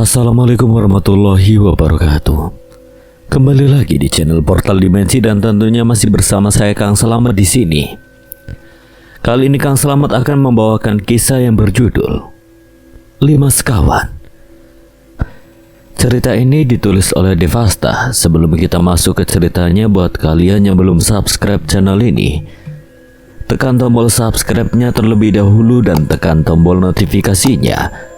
Assalamualaikum warahmatullahi wabarakatuh. Kembali lagi di channel Portal Dimensi dan tentunya masih bersama saya Kang Selamat di sini. Kali ini Kang Selamat akan membawakan kisah yang berjudul 5 Sekawan. Cerita ini ditulis oleh Devasta. Sebelum kita masuk ke ceritanya, buat kalian yang belum subscribe channel ini, tekan tombol subscribe-nya terlebih dahulu dan tekan tombol notifikasinya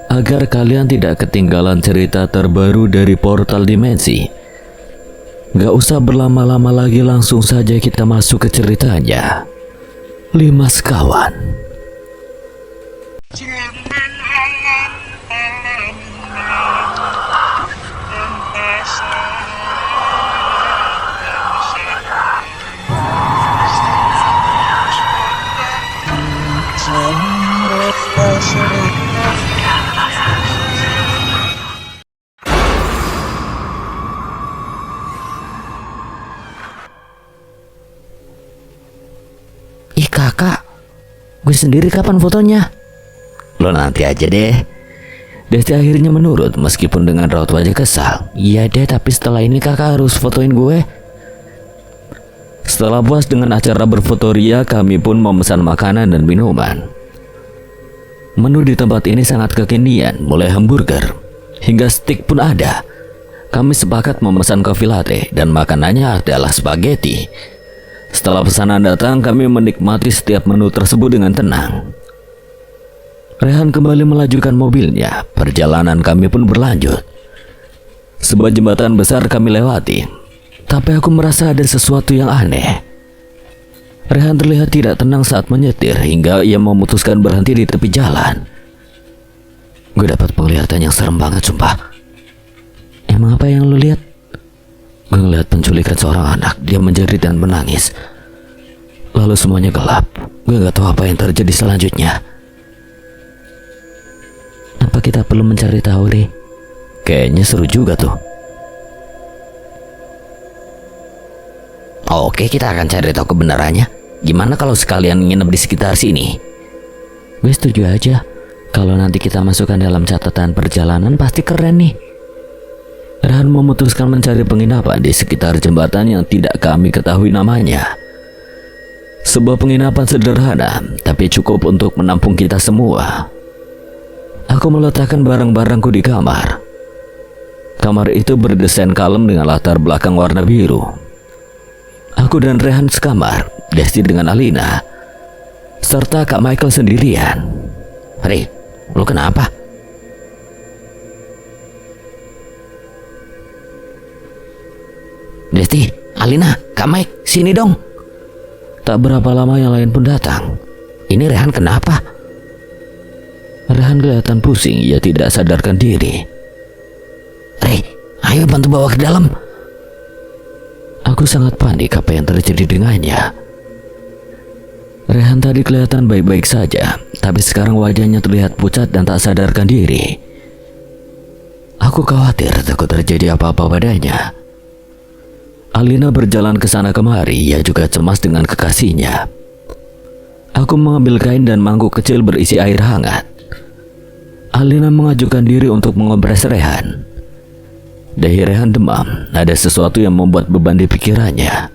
agar kalian tidak ketinggalan cerita terbaru dari Portal Dimensi. Gak usah berlama-lama lagi, langsung saja kita masuk ke ceritanya. 5 Sekawan. Ih kakak, gue sendiri kapan fotonya? Lo nanti aja deh. Desti akhirnya menurut meskipun dengan raut wajah kesal. Iya deh, tapi setelah ini kakak harus fotoin gue. Setelah puas dengan acara berfotoria, kami pun memesan makanan dan minuman. Menu di tempat ini sangat kekinian, mulai hamburger hingga steak pun ada. Kami sepakat memesan kopi latte dan makanannya adalah spaghetti. Setelah pesanan datang, kami menikmati setiap menu tersebut dengan tenang. Rehan kembali melajukan mobilnya. Perjalanan kami pun berlanjut. Sebuah jembatan besar kami lewati, tapi aku merasa ada sesuatu yang aneh. Rehan terlihat tidak tenang saat menyetir hingga ia memutuskan berhenti di tepi jalan. Gue dapat penglihatan yang serem banget, sumpah. Emang apa yang lu lihat? Gue ngeliat penculikan seorang anak. Dia menjerit dan menangis. Lalu semuanya gelap. Gue gak tahu apa yang terjadi selanjutnya. Apa kita perlu mencari tahu, Ri? Kayaknya seru juga tuh. Oke, kita akan cari tahu kebenarannya. Gimana kalau sekalian nginep di sekitar sini? Gue setuju aja. Kalau nanti kita masukkan dalam catatan perjalanan, pasti keren nih. Rehan memutuskan mencari penginapan di sekitar jembatan yang tidak kami ketahui namanya. Sebuah penginapan sederhana, tapi cukup untuk menampung kita semua. Aku meletakkan barang-barangku di kamar. Kamar itu berdesain kalem dengan latar belakang warna biru. Aku dan Rehan sekamar, Desti dengan Alina, serta Kak Michael sendirian. Ri, lu kenapa? Desti, Alina, Kak Mike, sini dong. Tak berapa lama yang lain pun datang. Ini Rehan kenapa? Rehan kelihatan pusing, ia tidak sadarkan diri. Ri, ayo bantu bawa ke dalam. Aku sangat panik apa yang terjadi dengannya. Rehan tadi kelihatan baik-baik saja, tapi sekarang wajahnya terlihat pucat dan tak sadarkan diri. Aku khawatir takut terjadi apa-apa padanya. Alina berjalan ke sana kemari, ia juga cemas dengan kekasihnya. Aku mengambil kain dan mangkuk kecil berisi air hangat. Alina mengajukan diri untuk mengompres Rehan. Dahi Rehan demam, ada sesuatu yang membuat beban di pikirannya.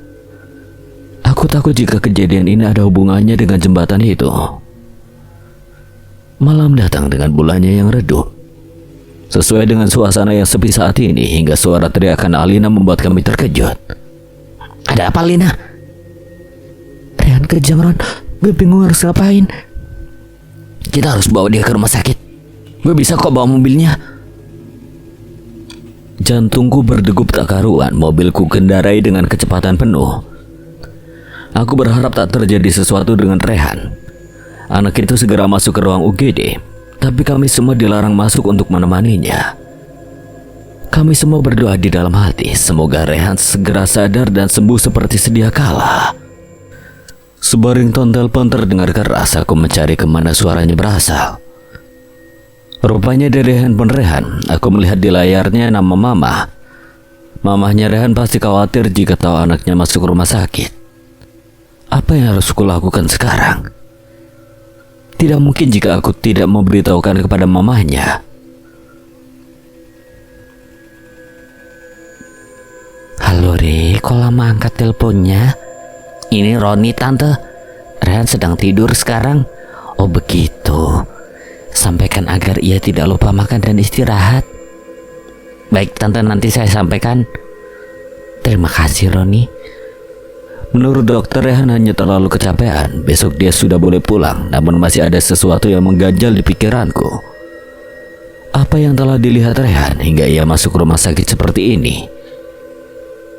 Aku takut jika kejadian ini ada hubungannya dengan jembatan itu. Malam datang dengan bulannya yang redup. Sesuai dengan suasana yang sepi saat ini, hingga suara teriakan Alina membuat kami terkejut. Ada apa, Lina? Rehan kejang, Ron. Gue bingung harus ngapain. Kita harus bawa dia ke rumah sakit. Gue bisa kok bawa mobilnya. Jantungku berdegup tak karuan. Mobilku kendarai dengan kecepatan penuh. Aku berharap tak terjadi sesuatu dengan Rehan. Anak itu segera masuk ke ruang UGD. Tapi kami semua dilarang masuk untuk menemaninya. Kami semua berdoa di dalam hati, semoga Rehan segera sadar dan sembuh seperti sedia kala. Sebuah ringtone telepon terdengar keras. Aku mencari kemana suaranya berasal. Rupanya dari handphone Rehan. Aku melihat di layarnya nama Mama. Mamahnya Rehan pasti khawatir jika tahu anaknya masuk rumah sakit. Apa yang harus kulakukan sekarang? Tidak mungkin jika aku tidak memberitahukan kepada mamahnya. Halo Re, kok lama angkat teleponnya? Ini Roni tante, Rehan sedang tidur sekarang. Oh begitu, sampaikan agar ia tidak lupa makan dan istirahat. Baik tante, nanti saya sampaikan. Terima kasih Roni. Menurut dokter, Rehan hanya terlalu kecapean. Besok dia sudah boleh pulang, namun masih ada sesuatu yang mengganjal di pikiranku. Apa yang telah dilihat Rehan hingga ia masuk rumah sakit seperti ini?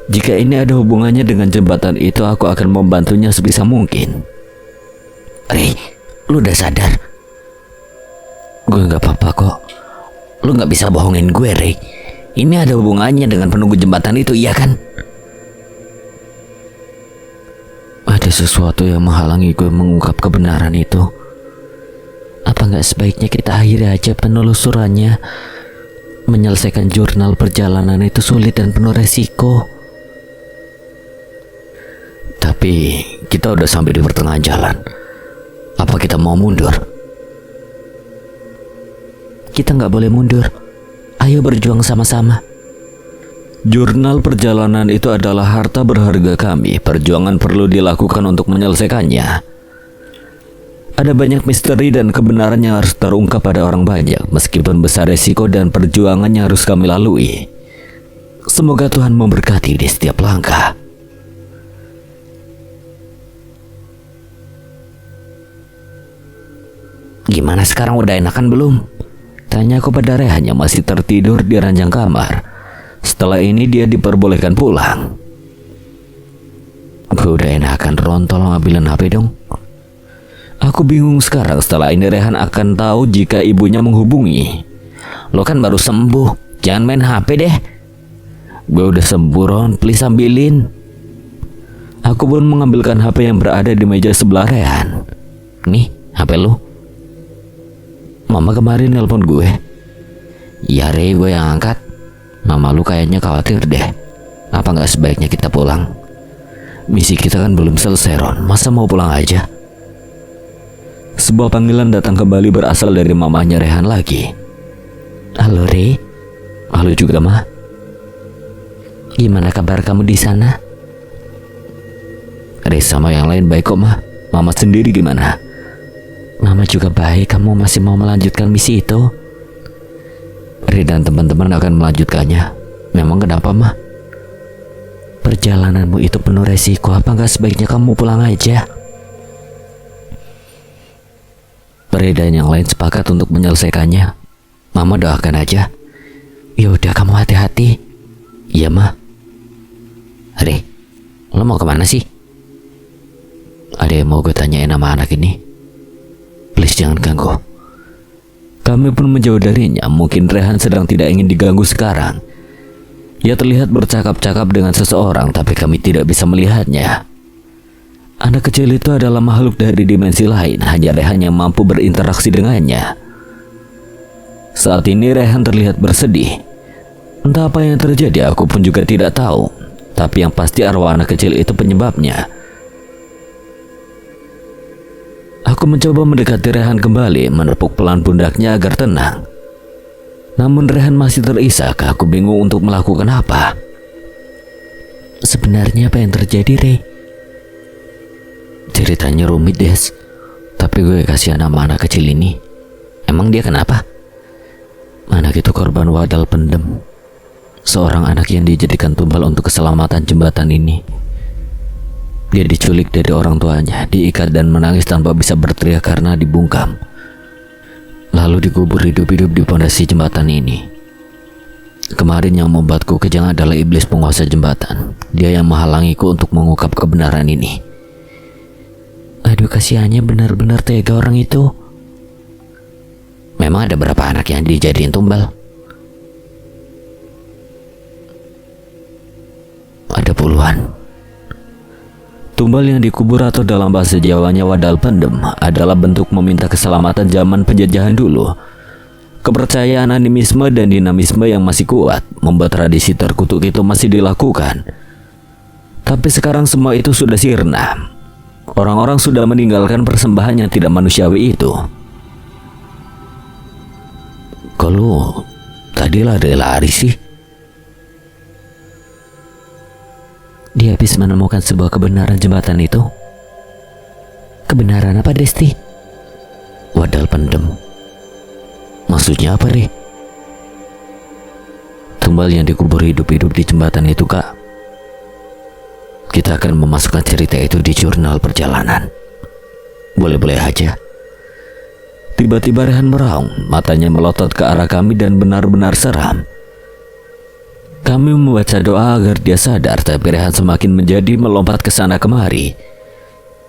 Jika ini ada hubungannya dengan jembatan itu, aku akan membantunya sebisa mungkin. Re, lu udah sadar? Gue gak apa-apa kok. Lu gak bisa bohongin gue, Re. Ini ada hubungannya dengan penunggu jembatan itu, iya kan? Ada sesuatu yang menghalangi gue mengungkap kebenaran itu. Apa gak sebaiknya kita akhiri aja penelusurannya? Menyelesaikan jurnal perjalanan itu sulit dan penuh resiko. Tapi kita udah sampai di pertengahan jalan. Apa kita mau mundur? Kita nggak boleh mundur. Ayo berjuang sama-sama. Jurnal perjalanan itu adalah harta berharga kami. Perjuangan perlu dilakukan untuk menyelesaikannya. Ada banyak misteri dan kebenaran yang harus terungkap pada orang banyak. Meskipun besar resiko dan perjuangan yang harus kami lalui. Semoga Tuhan memberkati di setiap langkah. Gimana sekarang, udah enakan belum? Tanya aku pada Rehan yang masih tertidur di ranjang kamar. Setelah ini dia diperbolehkan pulang. Gue udah enakan, Ron, tolong ambilin HP dong. Aku bingung sekarang. Setelah ini Rehan akan tahu jika ibunya menghubungi. Lo kan baru sembuh, jangan main HP deh. Gue udah sembuh, Ron, please ambilin. Aku pun mengambilkan HP yang berada di meja sebelah Rehan. Nih, HP lu. Mama kemarin nelpon gue. Ya Re, gue yang angkat. Mama lu kayaknya khawatir deh. Apa gak sebaiknya kita pulang? Misi kita kan belum selesai, Ron. Masa mau pulang aja? Sebuah panggilan datang kembali berasal dari mamanya Rehan lagi. Halo Re. Halo juga, Ma. Gimana kabar kamu di sana? Re, sama yang lain baik kok, Ma. Mama sendiri gimana? Mama juga baik. Kamu masih mau melanjutkan misi itu? Re dan teman-teman akan melanjutkannya. Memang kenapa, Ma? Perjalananmu itu penuh resiko. Apa gak sebaiknya kamu pulang aja? Re dan yang lain sepakat untuk menyelesaikannya. Mama doakan aja. Ya udah, kamu hati-hati. Iya, Ma. Re, lo mau kemana sih? Ada yang mau gue tanyain sama anak ini. Please jangan ganggu. Kami pun menjauh darinya. Mungkin Rehan sedang tidak ingin diganggu sekarang. Ia terlihat bercakap-cakap dengan seseorang, tapi kami tidak bisa melihatnya. Anak kecil itu adalah makhluk dari dimensi lain. Hanya Rehan yang mampu berinteraksi dengannya. Saat ini Rehan terlihat bersedih. Entah apa yang terjadi, aku pun juga tidak tahu. Tapi yang pasti arwah anak kecil itu penyebabnya. Aku mencoba mendekati Rehan kembali, menepuk pelan pundaknya agar tenang. Namun Rehan masih terisak. Aku bingung untuk melakukan apa. Sebenarnya apa yang terjadi, Re? Ceritanya rumit, Des. Tapi gue kasihan sama anak kecil ini. Emang dia kenapa? Anak itu korban wadal pendem. Seorang anak yang dijadikan tumbal untuk keselamatan jembatan ini. Dia diculik dari orang tuanya, diikat dan menangis tanpa bisa berteriak karena dibungkam. Lalu dikubur hidup-hidup di pondasi jembatan ini. Kemarin yang membuatku kejang adalah iblis penguasa jembatan. Dia yang menghalangiku untuk mengungkap kebenaran ini. Aduh, kasihannya, benar-benar tega orang itu. Memang ada berapa anak yang dijadiin tumbal? Ada puluhan. Tumbal yang dikubur atau dalam bahasa Jawanya wadal pendem adalah bentuk meminta keselamatan zaman penjajahan dulu. Kepercayaan animisme dan dinamisme yang masih kuat membuat tradisi terkutuk itu masih dilakukan. Tapi sekarang semua itu sudah sirna. Orang-orang sudah meninggalkan persembahan yang tidak manusiawi itu. Kalau tadi lari-lari sih. dia habis menemukan sebuah kebenaran jembatan itu. Kebenaran apa, Desti? Wadal pendem. Maksudnya apa, Ri? Tumbal yang dikubur hidup-hidup di jembatan itu, Kak. Kita akan memasukkan cerita itu di jurnal perjalanan. Boleh-boleh aja. Tiba-tiba Rehan meraung, matanya melotot ke arah kami dan benar-benar seram. Kami membaca doa agar dia sadar, tapi Rehan semakin menjadi melompat ke sana kemari.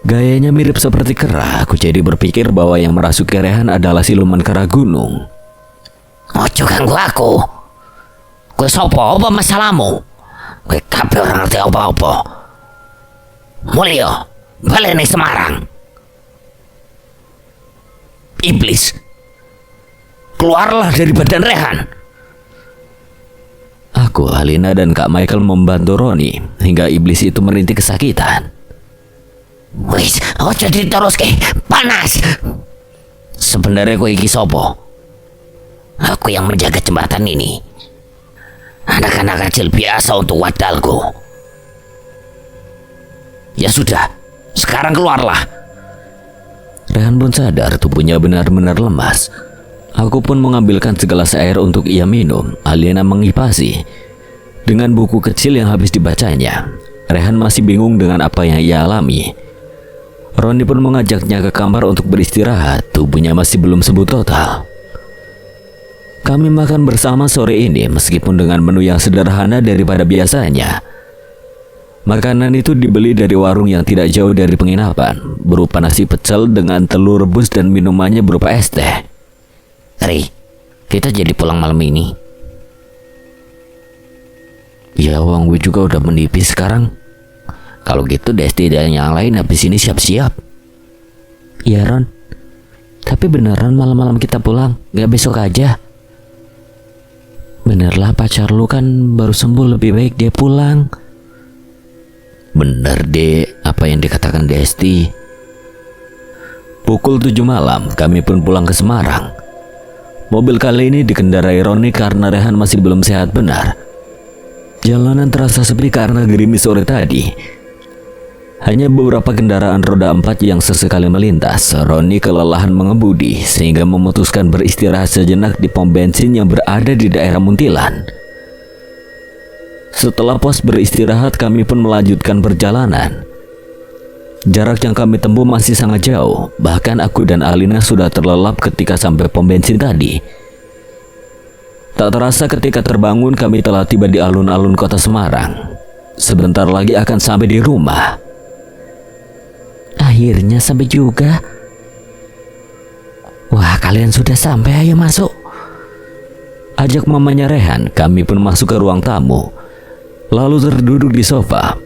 Gayanya mirip seperti kera. Aku jadi berpikir bahwa yang merasuki Rehan adalah siluman kera gunung. Ojo ganggu aku. Kowe sapa? Apa masalahmu? Kowe kabeh ora ngerti apa-apa. Mulya, balik ning Semarang. Iblis, keluarlah dari badan Rehan. Aku, Alina, dan Kak Michael membantu Roni hingga iblis itu merintih kesakitan. Wis, ojo diteruske, panas. Sebenarnya kowe iki sapa? Aku yang menjaga jembatan ini. Anak-anak kecil biasa untuk wadalku. Ya sudah, sekarang keluarlah. Rehan pun sadar tubuhnya benar-benar lemas. Aku pun mengambilkan segelas air untuk ia minum. Alina mengipasi dengan buku kecil yang habis dibacanya. Rehan masih bingung dengan apa yang ia alami. Roni pun mengajaknya ke kamar untuk beristirahat. Tubuhnya masih belum sembuh total. Kami makan bersama sore ini meskipun dengan menu yang sederhana daripada biasanya. Makanan itu dibeli dari warung yang tidak jauh dari penginapan, berupa nasi pecel dengan telur rebus dan minumannya berupa es teh. Ri, kita jadi pulang malam ini. Ya, uang gue juga udah menipis sekarang. Kalau gitu Desti dan yang lain habis ini siap-siap. Iya, Ron. Tapi beneran malam-malam kita pulang, gak besok aja? Benerlah, pacar lu kan baru sembuh, lebih baik dia pulang. Bener deh apa yang dikatakan Desti. Pukul 7 malam kami pun pulang ke Semarang. Mobil kali ini dikendarai Roni karena Rehan masih belum sehat benar. Jalanan terasa sepi karena gerimis sore tadi. Hanya beberapa kendaraan roda 4 yang sesekali melintas. Roni kelelahan mengemudi sehingga memutuskan beristirahat sejenak di pom bensin yang berada di daerah Muntilan. Setelah puas beristirahat, kami pun melanjutkan perjalanan. Jarak yang kami tempuh masih sangat jauh. Bahkan aku dan Alina sudah terlelap ketika sampai pom bensin tadi. Tak terasa ketika terbangun, kami telah tiba di alun-alun kota Semarang. Sebentar lagi akan sampai di rumah. Akhirnya sampai juga. Wah, kalian sudah sampai, ayo masuk. Ajak mamanya Rehan, kami pun masuk ke ruang tamu. Lalu terduduk di sofa.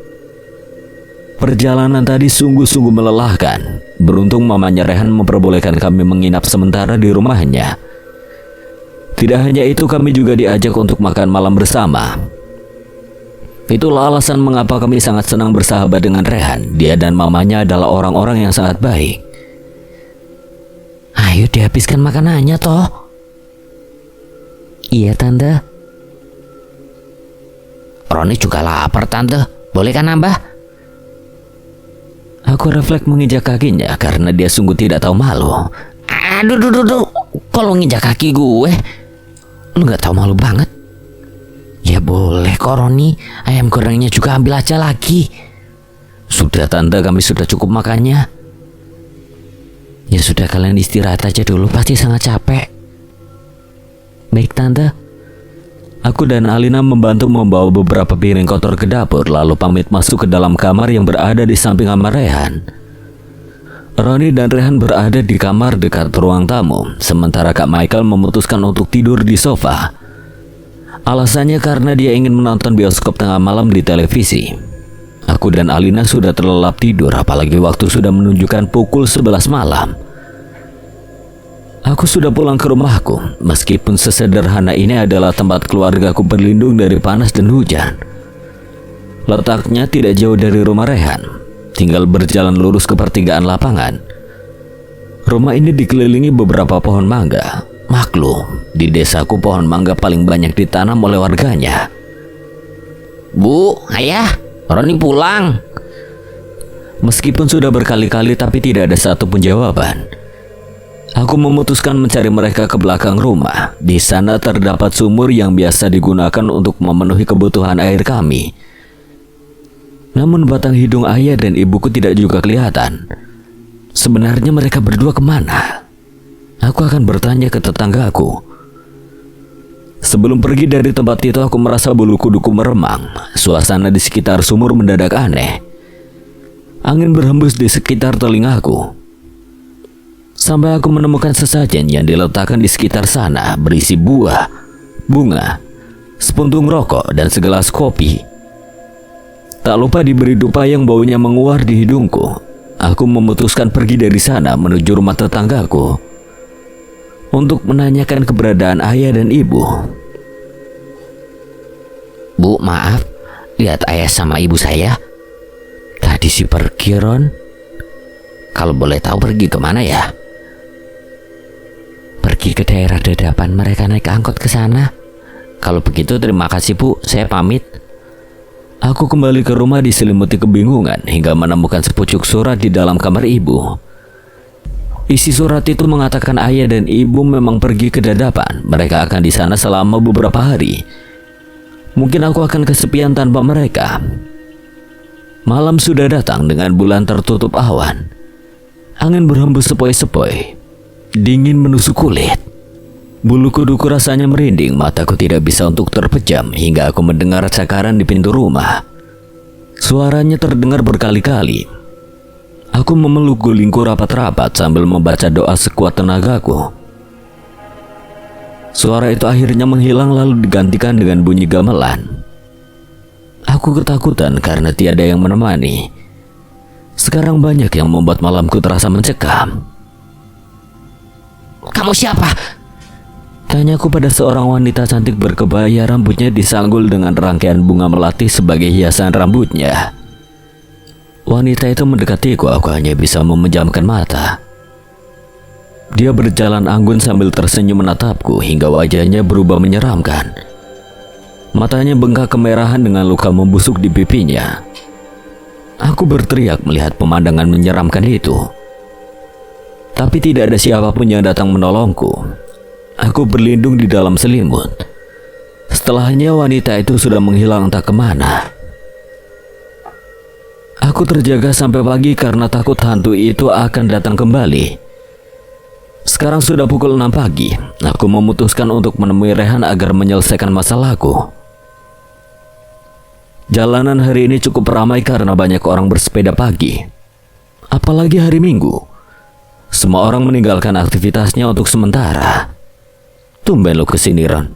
Perjalanan tadi sungguh-sungguh melelahkan. Beruntung mamanya Rehan memperbolehkan kami menginap sementara di rumahnya. Tidak hanya itu, kami juga diajak untuk makan malam bersama. Itulah alasan mengapa kami sangat senang bersahabat dengan Rehan. Dia dan mamanya adalah orang-orang yang sangat baik. Ayo dihabiskan makanannya toh. Iya, Tante. Roni juga lapar, Tante. Boleh kan nambah? Aku refleks menginjak kakinya karena dia sungguh tidak tahu malu. Aduh. Kalau nginjak kaki gue, lu gak tahu malu banget. Ya boleh kok, Roni. Ayam gorengnya juga ambil aja lagi. Sudah, Tante, kami sudah cukup makannya. Ya sudah, kalian istirahat aja dulu, pasti sangat capek. Baik, Tante. Aku dan Alina membantu membawa beberapa piring kotor ke dapur, lalu pamit masuk ke dalam kamar yang berada di samping kamar Rehan. Roni dan Rehan berada di kamar dekat ruang tamu, sementara Kak Michael memutuskan untuk tidur di sofa. Alasannya karena dia ingin menonton bioskop tengah malam di televisi. Aku dan Alina sudah terlelap tidur, apalagi waktu sudah menunjukkan pukul 11 malam. Aku sudah pulang ke rumahku, meskipun sesederhana ini adalah tempat keluargaku berlindung dari panas dan hujan. Letaknya tidak jauh dari rumah Rehan, tinggal berjalan lurus ke pertigaan lapangan. Rumah ini dikelilingi beberapa pohon mangga. Maklum, di desaku pohon mangga paling banyak ditanam oleh warganya. Bu, Ayah, Roni pulang. Meskipun sudah berkali-kali tapi tidak ada satupun jawaban. Aku memutuskan mencari mereka ke belakang rumah. Di sana terdapat sumur yang biasa digunakan untuk memenuhi kebutuhan air kami. Namun batang hidung ayah dan ibuku tidak juga kelihatan. Sebenarnya mereka berdua kemana? Aku akan bertanya ke tetanggaku. Sebelum pergi dari tempat itu aku merasa bulu kuduku meremang. Suasana di sekitar sumur mendadak aneh. Angin berhembus di sekitar telingaku. Sampai aku menemukan sesajen yang diletakkan di sekitar sana berisi buah, bunga, sepuntung rokok dan segelas kopi. Tak lupa diberi dupa yang baunya menguar di hidungku. Aku memutuskan pergi dari sana menuju rumah tetanggaku untuk menanyakan keberadaan ayah dan ibu. Bu, maaf, lihat ayah sama ibu saya. Tadi si pergi, Ron. Kalau boleh tahu pergi kemana ya? Pergi ke daerah dadapan, mereka naik angkot ke sana. Kalau begitu terima kasih Bu, saya pamit. Aku kembali ke rumah diselimuti kebingungan hingga menemukan sepucuk surat di dalam kamar ibu. Isi surat itu mengatakan ayah dan ibu memang pergi ke dadapan. Mereka akan di sana selama beberapa hari. Mungkin aku akan kesepian tanpa mereka. Malam sudah datang dengan bulan tertutup awan. Angin berhembus sepoi-sepoi. Dingin menusuk kulit. Bulu kuduku rasanya merinding, mataku tidak bisa untuk terpejam hingga aku mendengar cakaran di pintu rumah. Suaranya terdengar berkali-kali. Aku memeluk gulingku rapat-rapat sambil membaca doa sekuat tenagaku. Suara itu akhirnya menghilang lalu digantikan dengan bunyi gamelan. Aku ketakutan karena tiada yang menemani. Sekarang banyak yang membuat malamku terasa mencekam. Kamu siapa? Tanyaku pada seorang wanita cantik berkebaya, rambutnya disanggul dengan rangkaian bunga melati sebagai hiasan rambutnya. Wanita itu mendekatiku, aku hanya bisa memejamkan mata. Dia berjalan anggun sambil tersenyum menatapku hingga wajahnya berubah menyeramkan. Matanya bengkak kemerahan dengan luka membusuk di pipinya. Aku berteriak melihat pemandangan menyeramkan itu. Tapi tidak ada siapapun yang datang menolongku. Aku berlindung di dalam selimut. Setelahnya wanita itu sudah menghilang entah kemana. Aku terjaga sampai pagi karena takut hantu itu akan datang kembali. Sekarang sudah pukul 6 pagi. Aku memutuskan untuk menemui Rehan agar menyelesaikan masalahku. Jalanan hari ini cukup ramai karena banyak orang bersepeda pagi. Apalagi hari Minggu. Semua orang meninggalkan aktivitasnya untuk sementara. Tumben lo kesini, Ron.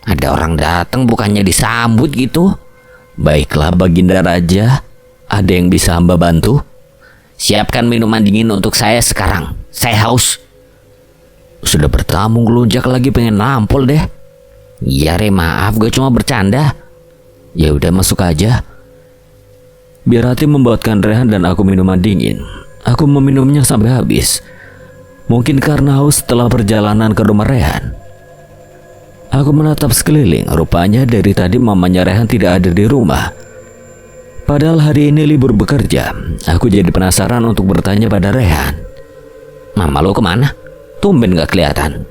Ada orang datang bukannya disambut gitu? Baiklah Baginda Raja. Ada yang bisa hamba bantu? Siapkan minuman dingin untuk saya sekarang. Saya haus. Sudah bertamu ngelunjak lagi pengen nampol deh. Iya Re, maaf gue cuma bercanda. Ya udah masuk aja. Biar hati membuatkan Rehan dan aku minuman dingin. Aku meminumnya sampai habis. Mungkin karena haus setelah perjalanan ke rumah Rehan. Aku menatap sekeliling. Rupanya dari tadi mamanya Rehan tidak ada di rumah. Padahal hari ini libur bekerja. Aku jadi penasaran untuk bertanya pada Rehan. Mama lo kemana? Tumben gak kelihatan.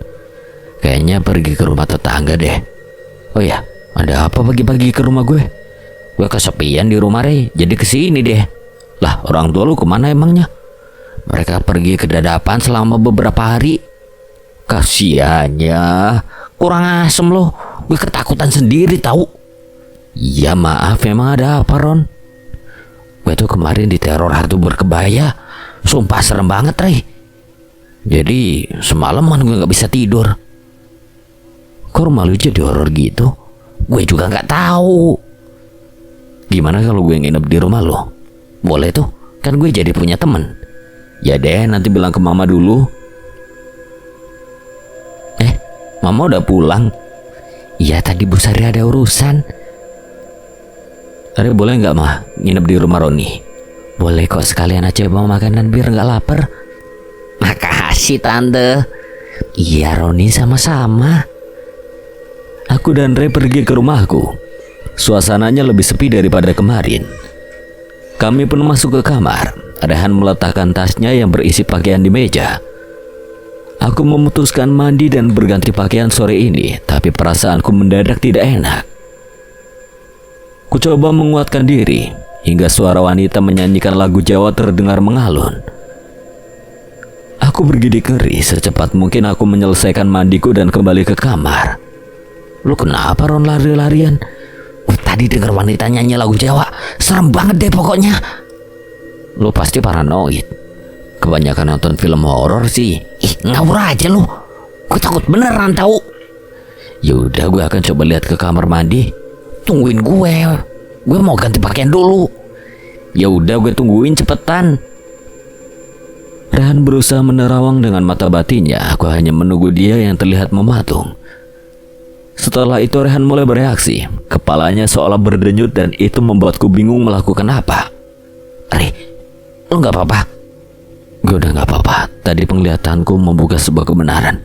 Kayaknya pergi ke rumah tetangga deh. Oh ya, ada apa pagi-pagi ke rumah gue? Gue kesepian di rumah Re, jadi kesini deh. Lah, orang tua lu kemana emangnya? Mereka pergi ke dadapan selama beberapa hari. Kasiannya. Kurang asem lo, gue ketakutan sendiri tahu. Ya maaf, emang ada apa Ron? Gue tuh kemarin diteror hantu berkebaya. Sumpah serem banget Re. Jadi semalaman gue gak bisa tidur. Kok rumah lu jadi horor gitu? Gue juga gak tahu. Gimana kalau gue nginep di rumah lo? Boleh tuh, kan gue jadi punya temen. Ya deh, nanti bilang ke mama dulu. Mama udah pulang? Iya, tadi Bu Sari ada urusan. Are, boleh nggak mah nginep di rumah Roni? Boleh kok, sekalian aja bawa makanan biar nggak lapar. Makasih Tante. Iya Roni, sama-sama. Aku dan Re pergi ke rumahku. Suasananya lebih sepi daripada kemarin. Kami pun masuk ke kamar. Rehan meletakkan tasnya yang berisi pakaian di meja. Aku memutuskan mandi dan berganti pakaian sore ini, tapi perasaanku mendadak tidak enak. Ku coba menguatkan diri, hingga suara wanita menyanyikan lagu Jawa terdengar mengalun. Aku bergidik ngeri, secepat mungkin aku menyelesaikan mandiku dan kembali ke kamar. Lu kenapa Ron lari-larian? Tadi dengar wanita nyanyi lagu Jawa, serem banget deh pokoknya. Lu pasti paranoid. Kebanyakan nonton film horor sih. Ngawur aja lu. Gue takut beneran tahu. Yaudah, gue akan coba lihat ke kamar mandi. Tungguin gue. Gue mau ganti pakaian dulu. Yaudah, gue tungguin cepetan. Rehan berusaha menerawang dengan mata batinnya. Aku hanya menunggu dia yang terlihat mematung. Setelah itu Rehan mulai bereaksi. Kepalanya seolah berdenyut dan itu membuatku bingung melakukan apa. Re, lu gak apa-apa? Gue udah gak apa-apa. Tadi penglihatanku membuka sebuah kebenaran.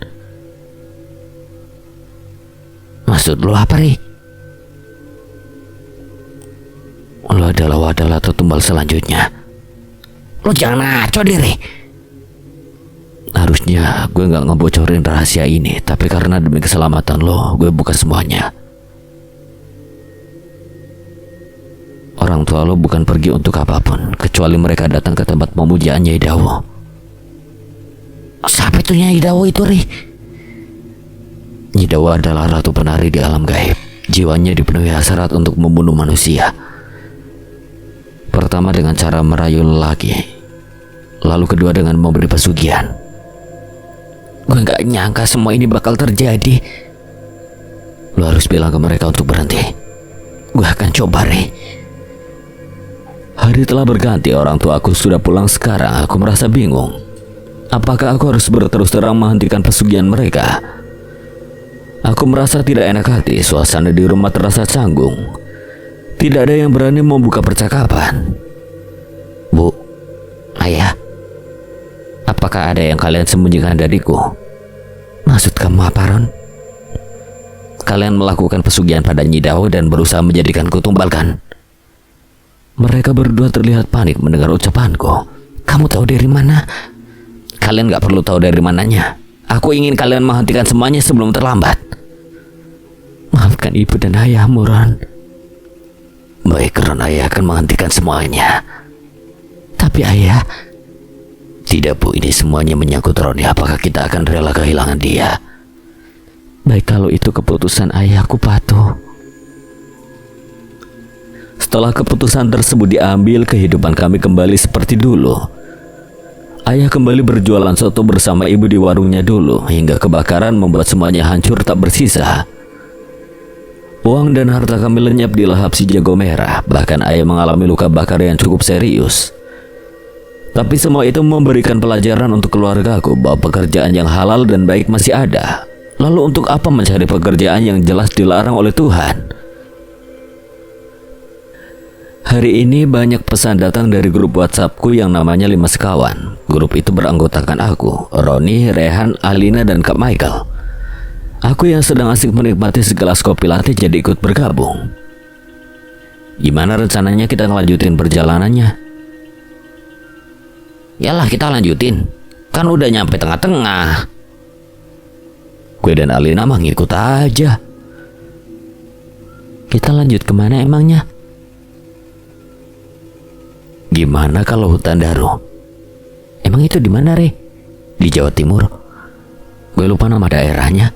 Maksud lu apa, Re? Lu adalah wadal atau tumbal selanjutnya. Lu jangan ngaco deh, Re. Harusnya gue gak ngebocorin rahasia ini, tapi karena demi keselamatan lo, gue buka semuanya. Orang tua lo bukan pergi untuk apapun, kecuali mereka datang ke tempat pemujaan Nyai Dawo. Siapa itu Nyai Dawo itu, Ri? Nyai Dawo adalah ratu penari di alam gaib. Jiwanya dipenuhi hasrat untuk membunuh manusia. Pertama dengan cara merayu lelaki, lalu kedua dengan memberi pesugihan. Gue gak nyangka semua ini bakal terjadi. Lo harus bilang ke mereka untuk berhenti. Gue akan coba, Re. Hari telah berganti, orang tua aku sudah pulang sekarang. Aku merasa bingung. Apakah aku harus berterus terang menghentikan pesugihan mereka? Aku merasa tidak enak hati. Suasana di rumah terasa canggung. Tidak ada yang berani membuka percakapan. Bu, Ayah, apakah ada yang kalian sembunyikan dariku? Maksud kamu apa, Ron? Kalian melakukan pesugihan pada Nyi Dawo dan berusaha menjadikanku tumbal, kan? Mereka berdua terlihat panik mendengar ucapanku. Kamu tahu dari mana? Kalian gak perlu tahu dari mananya. Aku ingin kalian menghentikan semuanya sebelum terlambat. Maafkan ibu dan ayahmu, Ron. Baik, Ron, ayah akan menghentikan semuanya. Tapi ayah... Tidak, Bu, ini semuanya menyangkut Roni. Apakah kita akan rela kehilangan dia? Baik, kalau itu keputusan ayah, aku patuh. Setelah keputusan tersebut diambil, kehidupan kami kembali seperti dulu. Ayah kembali berjualan soto bersama ibu di warungnya dulu, hingga kebakaran membuat semuanya hancur tak bersisa. Uang dan harta kami lenyap di lahap si jago merah. Bahkan ayah mengalami luka bakar yang cukup serius. Tapi semua itu memberikan pelajaran untuk keluargaku bahwa pekerjaan yang halal dan baik masih ada. Lalu untuk apa mencari pekerjaan yang jelas dilarang oleh Tuhan? Hari ini banyak pesan datang dari grup WhatsAppku yang namanya 5 Sekawan. Grup itu beranggotakan aku, Roni, Rehan, Alina, dan Kak Michael. Aku yang sedang asik menikmati segelas kopi latte jadi ikut bergabung. Gimana rencananya kita ngelanjutin perjalanannya? Yalah, kita lanjutin. Kan udah nyampe tengah-tengah. Gue dan Alina mah ngikut aja. Kita lanjut kemana emangnya? Gimana kalau hutan Daru? Emang itu di mana, Re? Di Jawa Timur. Gue lupa nama daerahnya.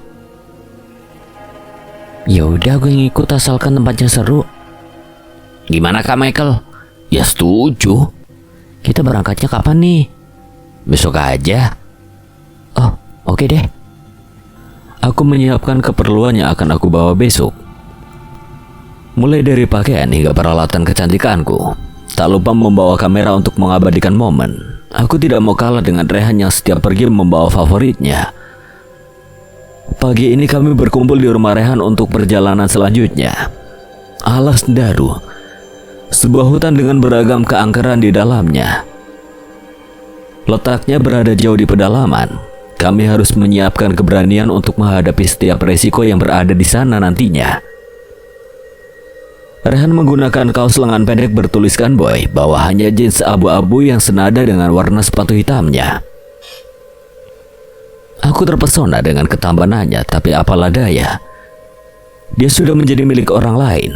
Ya udah, gue ngikut asalkan tempatnya seru. Gimana Kak Michael? Ya setuju. Kita berangkatnya kapan nih? Besok aja. Oh, oke deh. Aku menyiapkan keperluan yang akan aku bawa besok. Mulai dari pakaian hingga peralatan kecantikanku. Tak lupa membawa kamera untuk mengabadikan momen. Aku tidak mau kalah dengan Rehan yang setiap pergi membawa favoritnya. Pagi ini kami berkumpul di rumah Rehan untuk perjalanan selanjutnya. Alas Daru. Sebuah hutan dengan beragam keangkeran di dalamnya. Letaknya berada jauh di pedalaman. Kami harus menyiapkan keberanian untuk menghadapi setiap resiko yang berada di sana nantinya. Rehan menggunakan kaos lengan pendek bertuliskan boy, bawahannya jeans abu-abu yang senada dengan warna sepatu hitamnya. Aku terpesona dengan ketampanannya, tapi apalah daya, dia sudah menjadi milik orang lain.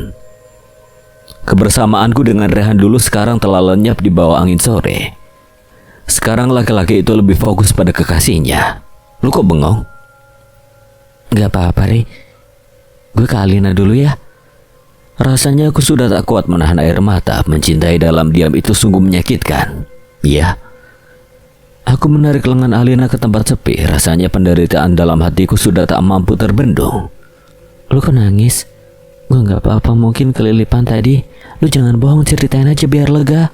Kebersamaanku dengan Rehan dulu sekarang telah lenyap di bawah angin sore. Sekarang laki-laki itu lebih fokus pada kekasihnya. Lu kok bengong? Gak apa-apa, Ri. Gue ke Alina dulu ya. Rasanya aku sudah tak kuat menahan air mata. Mencintai dalam diam itu sungguh menyakitkan. Iya. Aku menarik lengan Alina ke tempat sepi. Rasanya penderitaan dalam hatiku sudah tak mampu terbendung. Lu kok nangis? Gue gak apa-apa, mungkin kelilipan tadi. Lu jangan bohong, ceritain aja biar lega.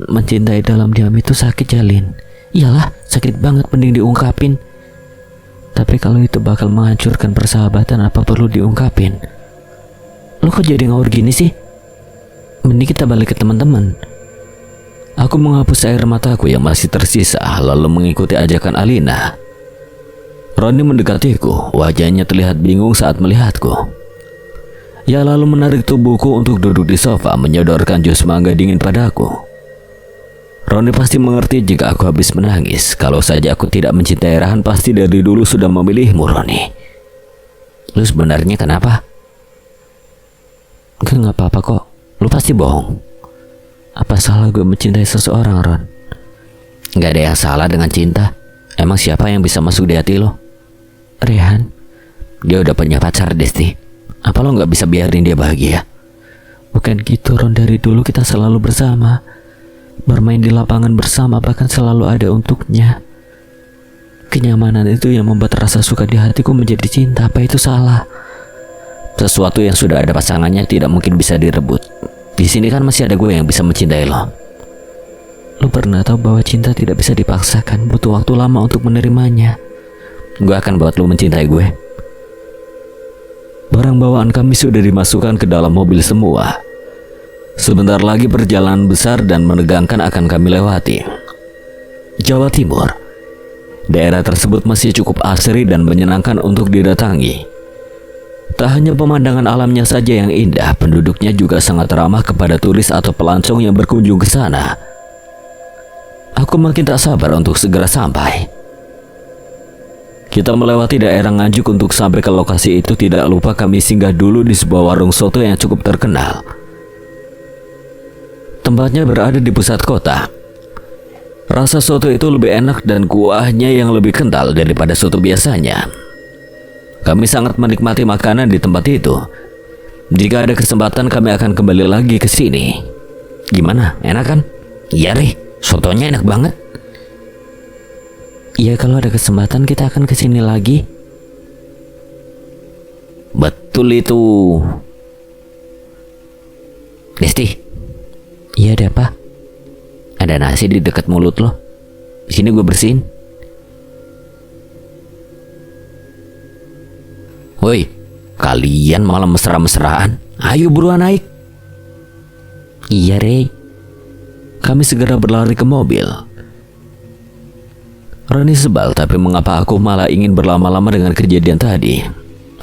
Mencintai dalam diam itu sakit, Jalin. Iyalah, sakit banget, mending diungkapin. Tapi kalau itu bakal menghancurkan persahabatan, apa perlu diungkapin? Lu kok jadi ngawur gini sih? Mending kita balik ke teman-teman. Aku menghapus air mataku yang masih tersisa, lalu mengikuti ajakan Alina. Roni mendekatiku, wajahnya terlihat bingung saat melihatku. Ia lalu menarik tubuhku untuk duduk di sofa, menyodorkan jus mangga dingin padaku. Roni pasti mengerti jika aku habis menangis. Kalau saja aku tidak mencintai Rehan, pasti dari dulu sudah memilihmu, Roni. Lu sebenarnya kenapa? Gue gak apa-apa kok. Lu pasti bohong. Apa salah gue mencintai seseorang, Ron? Gak ada yang salah dengan cinta. Emang siapa yang bisa masuk di hati lo? Rehan. Dia udah punya pacar, Desti. Apa lo gak bisa biarin dia bahagia? Bukan gitu, Ron. Dari dulu kita selalu bersama, bermain di lapangan bersama, bahkan selalu ada untuknya. Kenyamanan itu yang membuat rasa suka di hatiku menjadi cinta. Apa itu salah? Sesuatu yang sudah ada pasangannya tidak mungkin bisa direbut. Di sini kan masih ada gue yang bisa mencintai lo. Lo pernah tahu bahwa cinta tidak bisa dipaksakan, butuh waktu lama untuk menerimanya. Gue akan buat lo mencintai gue. Barang bawaan kami sudah dimasukkan ke dalam mobil semua. Sebentar lagi perjalanan besar dan menegangkan akan kami lewati. Jawa Timur. Daerah tersebut masih cukup asri dan menyenangkan untuk didatangi. Tak hanya pemandangan alamnya saja yang indah, penduduknya juga sangat ramah kepada turis atau pelancong yang berkunjung ke sana. Aku makin tak sabar untuk segera sampai. Kita melewati daerah Nganjuk untuk sampai ke lokasi itu. Tidak lupa kami singgah dulu di sebuah warung soto yang cukup terkenal. Tempatnya berada di pusat kota. Rasa soto itu lebih enak dan kuahnya yang lebih kental daripada soto biasanya. Kami sangat menikmati makanan di tempat itu. Jika ada kesempatan kami akan kembali lagi ke sini. Gimana? Enak kan? Iya, Ri. Sotonya enak banget. Iya, kalau ada kesempatan kita akan ke sini lagi. Betul itu. Desti. Iya, ada apa? Ada nasi di dekat mulut lo. Di sini gue bersihin. Woi, kalian malah mesra-mesraan. Ayo buruan naik. Iya, Rey. Kami segera berlari ke mobil. Roni sebal, tapi mengapa aku malah ingin berlama-lama dengan kejadian tadi?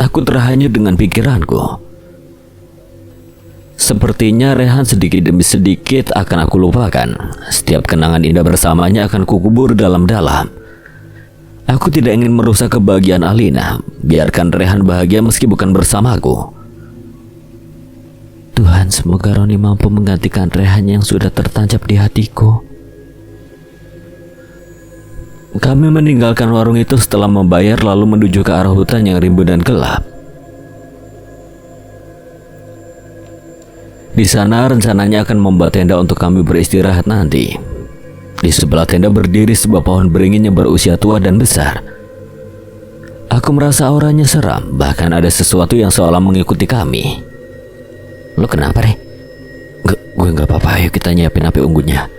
Aku terhanyut dengan pikiranku. Sepertinya Rehan sedikit demi sedikit akan aku lupakan. Setiap kenangan indah bersamanya akan kukubur dalam-dalam. Aku tidak ingin merusak kebahagiaan Alina. Biarkan Rehan bahagia meski bukan bersamaku. Tuhan, semoga Roni mampu menggantikan Rehan yang sudah tertancap di hatiku. Kami meninggalkan warung itu setelah membayar lalu menuju ke arah hutan yang rimbun dan gelap. Di sana rencananya akan membuat tenda untuk kami beristirahat nanti. Di sebelah tenda berdiri sebuah pohon beringin yang berusia tua dan besar. Aku merasa auranya seram, bahkan ada sesuatu yang seolah mengikuti kami. Lo kenapa, Re? Gue gak apa-apa, ayo kita nyiapin api unggunnya.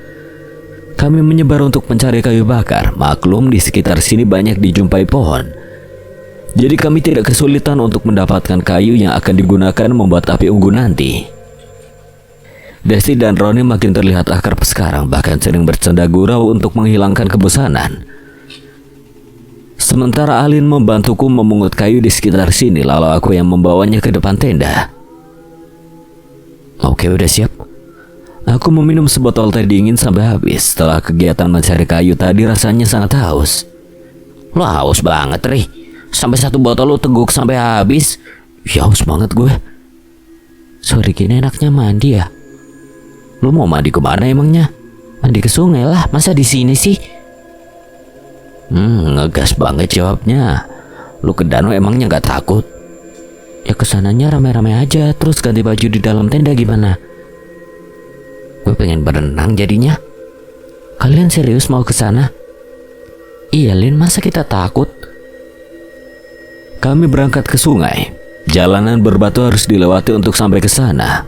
Kami menyebar untuk mencari kayu bakar. Maklum di sekitar sini banyak dijumpai pohon. Jadi kami tidak kesulitan untuk mendapatkan kayu yang akan digunakan membuat api unggun nanti. Desti dan Roni makin terlihat akrab sekarang, bahkan sering bercanda gurau untuk menghilangkan kebosanan. Sementara Alin membantuku memungut kayu di sekitar sini, lalu aku yang membawanya ke depan tenda. Oke, udah siap. Aku meminum sebotol teh dingin sampai habis. Setelah kegiatan mencari kayu tadi rasanya sangat haus. Lo haus banget, Ri. Sampai satu botol lo teguk sampai habis. Ya, haus banget gue. Sore gini enaknya mandi ya? Lo mau mandi kemana emangnya? Mandi ke sungai lah, masa di sini sih? Ngegas banget jawabnya. Lu ke danau emangnya gak takut? Ya kesananya rame-rame aja, terus ganti baju di dalam tenda gimana? Gue pengen berenang jadinya. Kalian serius mau ke sana? Iya Lin, masa kita takut? Kami berangkat ke sungai. Jalanan berbatu harus dilewati untuk sampai ke sana.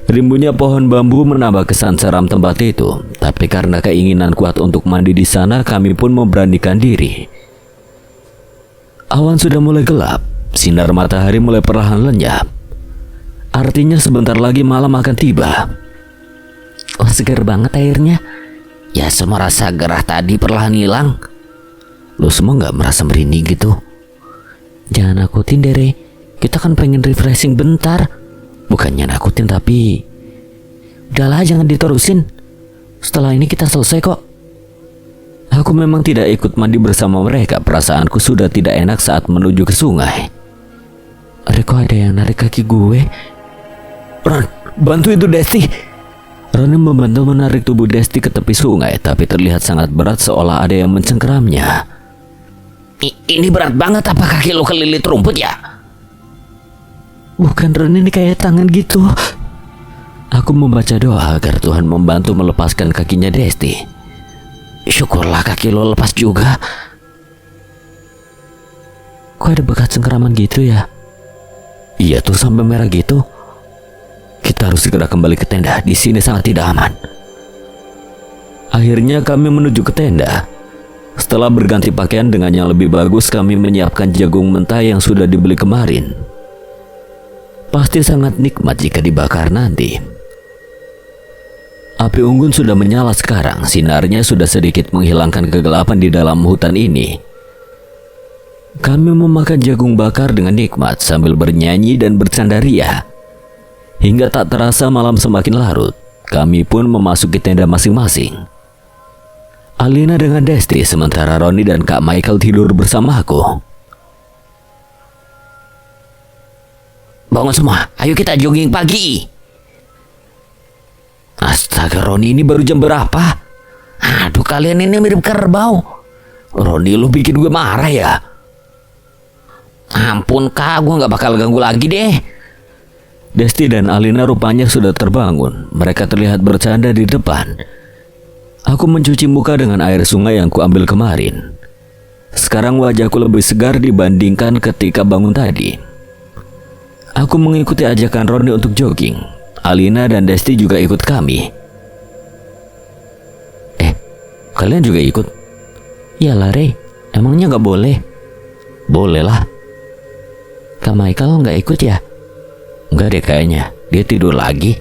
Rimbunnya pohon bambu menambah kesan seram tempat itu, tapi karena keinginan kuat untuk mandi di sana, kami pun memberanikan diri. Awan sudah mulai gelap, sinar matahari mulai perlahan lenyap. Artinya sebentar lagi malam akan tiba. Oh, segar banget airnya. Ya, semua rasa gerah tadi perlahan hilang. Lo semua gak merasa merinding gitu? Jangan nakutin Dere, kita kan pengen refreshing bentar. Bukannya nakutin tapi... Udahlah, jangan diterusin. Setelah ini kita selesai kok. Aku memang tidak ikut mandi bersama mereka. Perasaanku sudah tidak enak saat menuju ke sungai. Kok ada yang narik kaki gue? Ron, bantu itu Desti. Roni membantu menarik tubuh Desti ke tepi sungai, tapi terlihat sangat berat seolah ada yang mencengkeramnya. Ini berat banget, apa kaki lo kelilit rumput ya? Bukan Ron, ini kayak tangan gitu. Aku membaca doa agar Tuhan membantu melepaskan kakinya Desti. Syukurlah kaki lo lepas juga. Kok ada bekas cengkeraman gitu ya? Iya tuh, sampai merah gitu. Kita harus segera kembali ke tenda. Di sini sangat tidak aman. Akhirnya kami menuju ke tenda. Setelah berganti pakaian dengan yang lebih bagus, kami menyiapkan jagung mentah yang sudah dibeli kemarin. Pasti sangat nikmat jika dibakar nanti. Api unggun sudah menyala sekarang. Sinarnya sudah sedikit menghilangkan kegelapan di dalam hutan ini. Kami memakan jagung bakar dengan nikmat sambil bernyanyi dan bercanda ria. Hingga tak terasa malam semakin larut. Kami pun memasuki tenda masing-masing. Alina dengan Desti, sementara Roni dan Kak Michael tidur bersama aku. Bangun semua, ayo kita jogging pagi. Astaga, Roni, ini baru jam berapa? Aduh, kalian ini mirip kerbau. Roni, lu bikin gue marah ya? Ampun Kak, gue gak bakal ganggu lagi deh. Desti dan Alina rupanya sudah terbangun. Mereka terlihat bercanda di depan. Aku mencuci muka dengan air sungai yang kuambil kemarin. Sekarang wajahku lebih segar dibandingkan ketika bangun tadi. Aku mengikuti ajakan Roni untuk jogging. Alina dan Desti juga ikut kami. Kalian juga ikut? Iyalah Rey, emangnya gak boleh? Boleh lah. Kak Michael gak ikut ya? Enggak deh kayaknya, dia tidur lagi.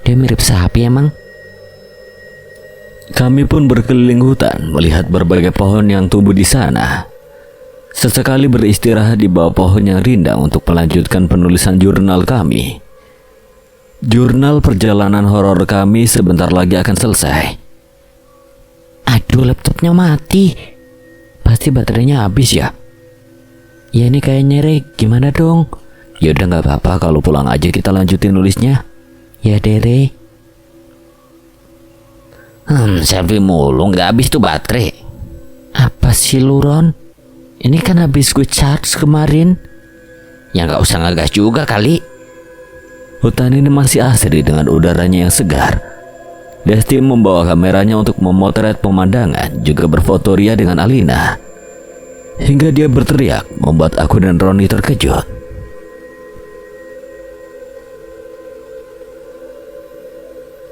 Dia mirip sapi emang. Kami pun berkeliling hutan melihat berbagai pohon yang tumbuh di sana. Sesekali beristirahat di bawah pohon yang rindang untuk melanjutkan penulisan jurnal kami. Jurnal perjalanan horor kami sebentar lagi akan selesai. Aduh, laptopnya mati. Pasti baterainya habis ya? Ya ini kayaknya Rey, gimana dong? Ya udah nggak apa-apa, kalau pulang aja kita lanjutin nulisnya. Ya Dere. Selfie mulu, nggak habis tuh baterai. Apa sih lu Ron? Ini kan habis gue charge kemarin. Ya nggak usah ngegas juga kali. Hutan ini masih asri dengan udaranya yang segar. Desti membawa kameranya untuk memotret pemandangan, juga berfoto ria dengan Alina. Hingga dia berteriak, membuat aku dan Roni terkejut.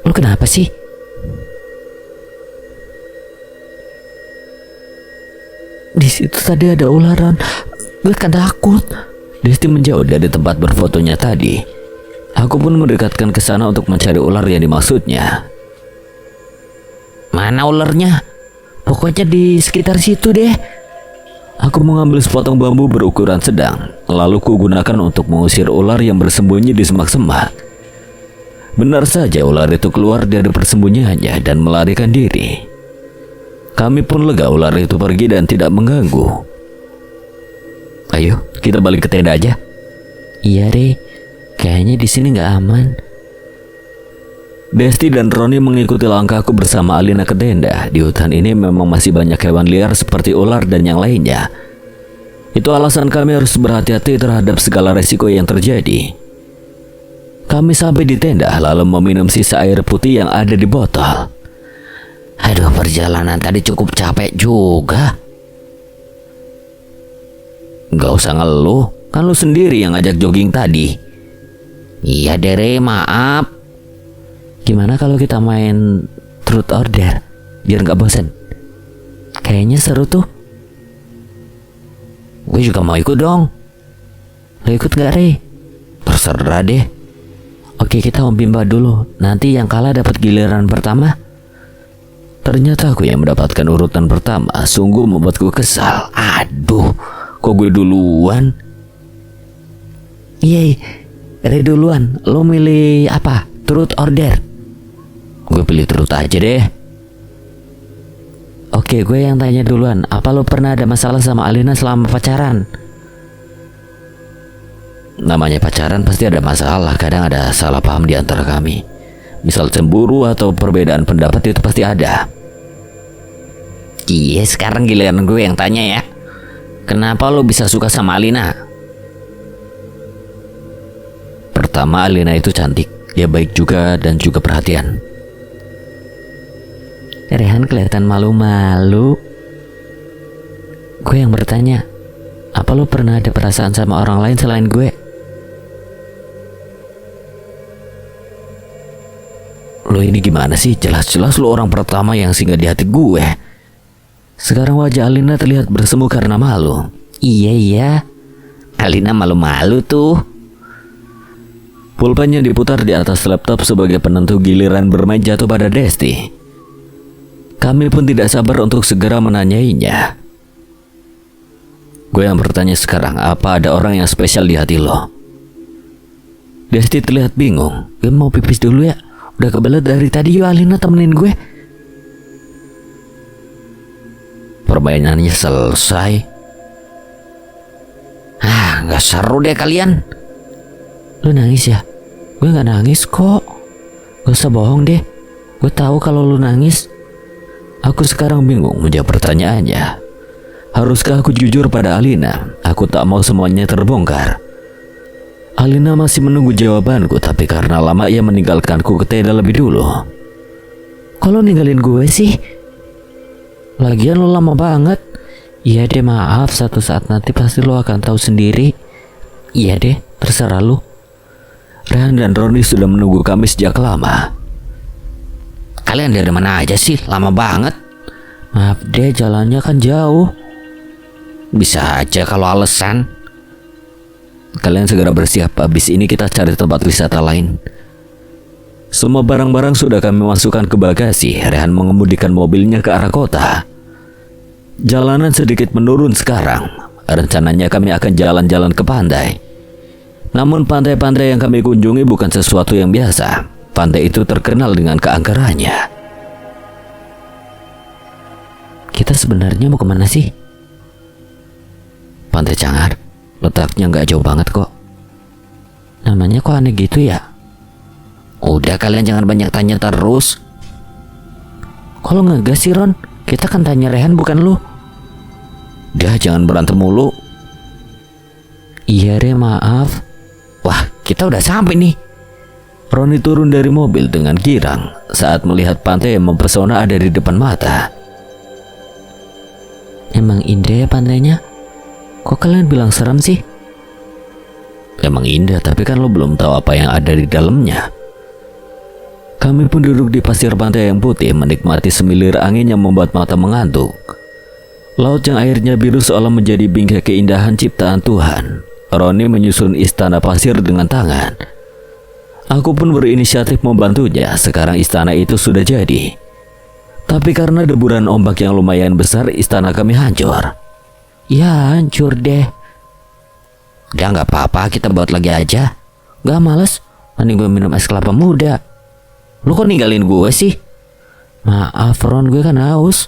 Lu kenapa sih? Di situ tadi ada ular, gue kan takut. Desti menjauh dari tempat berfotonya tadi. Aku pun mendekatkan ke sana untuk mencari ular yang dimaksudnya. Mana ularnya? Pokoknya di sekitar situ deh. Aku mengambil sepotong bambu berukuran sedang, lalu kugunakan untuk mengusir ular yang bersembunyi di semak-semak. Benar saja, ular itu keluar dari persembunyiannya dan melarikan diri. Kami pun lega ular itu pergi dan tidak mengganggu. Ayo, kita balik ke tenda aja. Iya deh, kayaknya di sini nggak aman. Desti dan Roni mengikuti langkahku bersama Alina ke tenda. Di hutan ini memang masih banyak hewan liar seperti ular dan yang lainnya. Itu alasan kami harus berhati-hati terhadap segala resiko yang terjadi. Kami sampai di tenda lalu meminum sisa air putih yang ada di botol. Aduh, perjalanan tadi cukup capek juga. Gak usah ngeluh, kan lu sendiri yang ngajak jogging tadi. Iya Dere, maaf. Gimana kalau kita main truth or dare biar gak bosan? Kayaknya seru tuh. Gue juga mau ikut dong. Lo ikut gak, Rey? Terserah deh. Oke, kita bimba dulu. Nanti yang kalah dapat giliran pertama. Ternyata aku yang mendapatkan urutan pertama. Sungguh membuatku kesal. Aduh, kok gue duluan? Iya, Rey duluan. Lo milih apa? Truth or dare? Gue pilih truth aja deh. Oke, gue yang tanya duluan. Apa lo pernah ada masalah sama Alina selama pacaran? Namanya pacaran pasti ada masalah. Kadang ada salah paham di antara kami. Misal cemburu atau perbedaan pendapat itu pasti ada. Iya, sekarang giliran gue yang tanya ya. Kenapa lo bisa suka sama Alina? Pertama, Alina itu cantik. Dia baik juga dan juga perhatian. Rehan kelihatan malu-malu. Gue yang bertanya, apa lo pernah ada perasaan sama orang lain selain gue? Lo ini gimana sih? Jelas-jelas lo orang pertama yang singgah di hati gue. Sekarang wajah Alina terlihat bersemu karena malu. Iya, Alina malu-malu tuh. Pulpennya diputar di atas laptop sebagai penentu giliran bermain jatuh pada Desti. Kami pun tidak sabar untuk segera menanyainya. Gue yang bertanya sekarang, apa ada orang yang spesial di hati lo? Desti terlihat bingung. Gue mau pipis dulu ya. Udah kebelet dari tadi, yuk Alina temenin gue. Permainannya selesai. Gak seru deh kalian. Lu nangis ya? Gue gak nangis kok. Gak usah bohong deh. Gue tahu kalau lu nangis. Aku sekarang bingung menjawab pertanyaannya. Haruskah aku jujur pada Alina? Aku tak mau semuanya terbongkar. Alina masih menunggu jawabanku, tapi karena lama ia meninggalkanku ke tenda lebih dulu. Kok lo ninggalin gue sih? Lagian lo lama banget. Iya deh, maaf. Satu saat nanti pasti lo akan tahu sendiri. Iya deh, terserah lo. Rehan dan Roni sudah menunggu kami sejak lama. Kalian dari mana aja sih? Lama banget. Maaf deh, jalannya kan jauh. Bisa aja kalau alasan. Kalian segera bersiap, habis ini kita cari tempat wisata lain. Semua barang-barang sudah kami masukkan ke bagasi. Rehan mengemudikan mobilnya ke arah kota. Jalanan sedikit menurun sekarang. Rencananya kami akan jalan-jalan ke pantai. Namun pantai-pantai yang kami kunjungi bukan sesuatu yang biasa. Pantai itu terkenal dengan keangkerannya. Kita sebenarnya mau kemana sih? Pantai Cangar. Letaknya nggak jauh banget kok. Namanya kok aneh gitu ya? Udah, kalian jangan banyak tanya terus. Kalau ngegas sih Ron, kita kan tanya Rehan bukan lu. Dah, jangan berantem mulu. Iya Re, maaf. Wah, kita udah sampai nih. Roni turun dari mobil dengan girang saat melihat pantai yang mempesona ada di depan mata. Emang indah ya pantainya? Kok kalian bilang serem sih? Emang indah, tapi kan lo belum tahu apa yang ada di dalamnya. Kami pun duduk di pasir pantai yang putih menikmati semilir angin yang membuat mata mengantuk. Laut yang airnya biru seolah menjadi bingkai keindahan ciptaan Tuhan. Roni menyusun istana pasir dengan tangan. Aku pun berinisiatif membantunya. Sekarang istana itu sudah jadi. Tapi karena deburan ombak yang lumayan besar, istana kami hancur. Ya hancur deh. Udah nggak apa-apa, kita buat lagi aja. Gak males, mending gue minum es kelapa muda. Lu kok ninggalin gue sih? Maaf Ron, gue kan haus.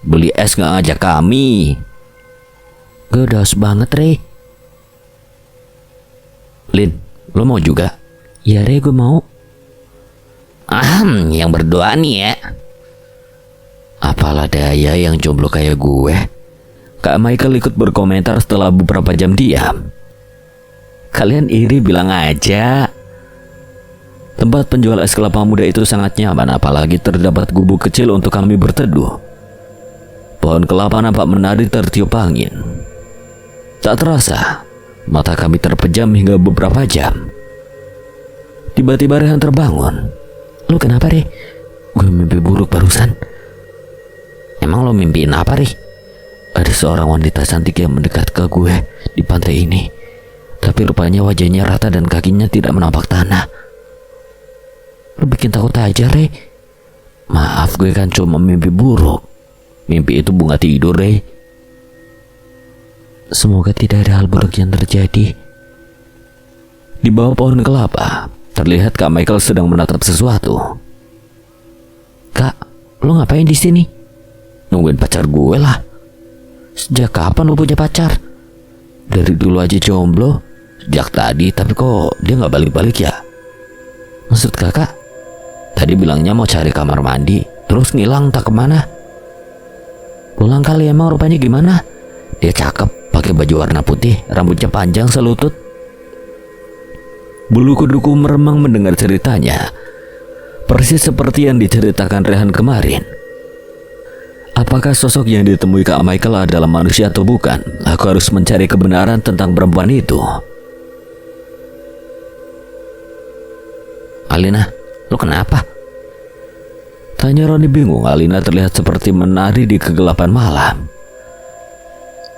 Beli es gak ngajak kami. Gue udah haus banget Rey. Lin, lo mau juga? Ya Rey, gue mau. Yang berdoa nih ya. Apalah daya yang jomblo kayak gue. Kak Michael ikut berkomentar setelah beberapa jam diam. Kalian iri bilang aja. Tempat penjual es kelapa muda itu sangat nyaman, apalagi terdapat gubuk kecil untuk kami berteduh. Pohon kelapa nampak menari tertiup angin. Tak terasa, mata kami terpejam hingga beberapa jam. Tiba-tiba Rehan terbangun. Lu kenapa Rey? Gue mimpi buruk barusan. Emang lo mimpiin apa Rey? Ada seorang wanita cantik yang mendekat ke gue di pantai ini. Tapi rupanya wajahnya rata dan kakinya tidak menapak tanah. Lu bikin takut aja Rey. Maaf, gue kan cuma mimpi buruk. Mimpi itu bunga tidur, Rey. Semoga tidak ada hal buruk yang terjadi. Di bawah pohon kelapa, terlihat Kak Michael sedang menatap sesuatu. Kak, lu ngapain di sini? Nungguin pacar gue lah. Sejak kapan lu punya pacar? Dari dulu aja jomblo. Sejak tadi, tapi kok dia nggak balik-balik ya? Maksud kakak? Tadi bilangnya mau cari kamar mandi, terus ngilang tak kemana. Pulang kali, emang rupanya gimana? Dia cakep, pakai baju warna putih, rambutnya panjang selutut. Bulu kuduku meremang mendengar ceritanya. Persis seperti yang diceritakan Rehan kemarin. Apakah sosok yang ditemui Kak Michael adalah manusia atau bukan? Aku harus mencari kebenaran tentang perempuan itu. Alina, lu kenapa? Tanya Roni bingung. Alina terlihat seperti menari di kegelapan malam.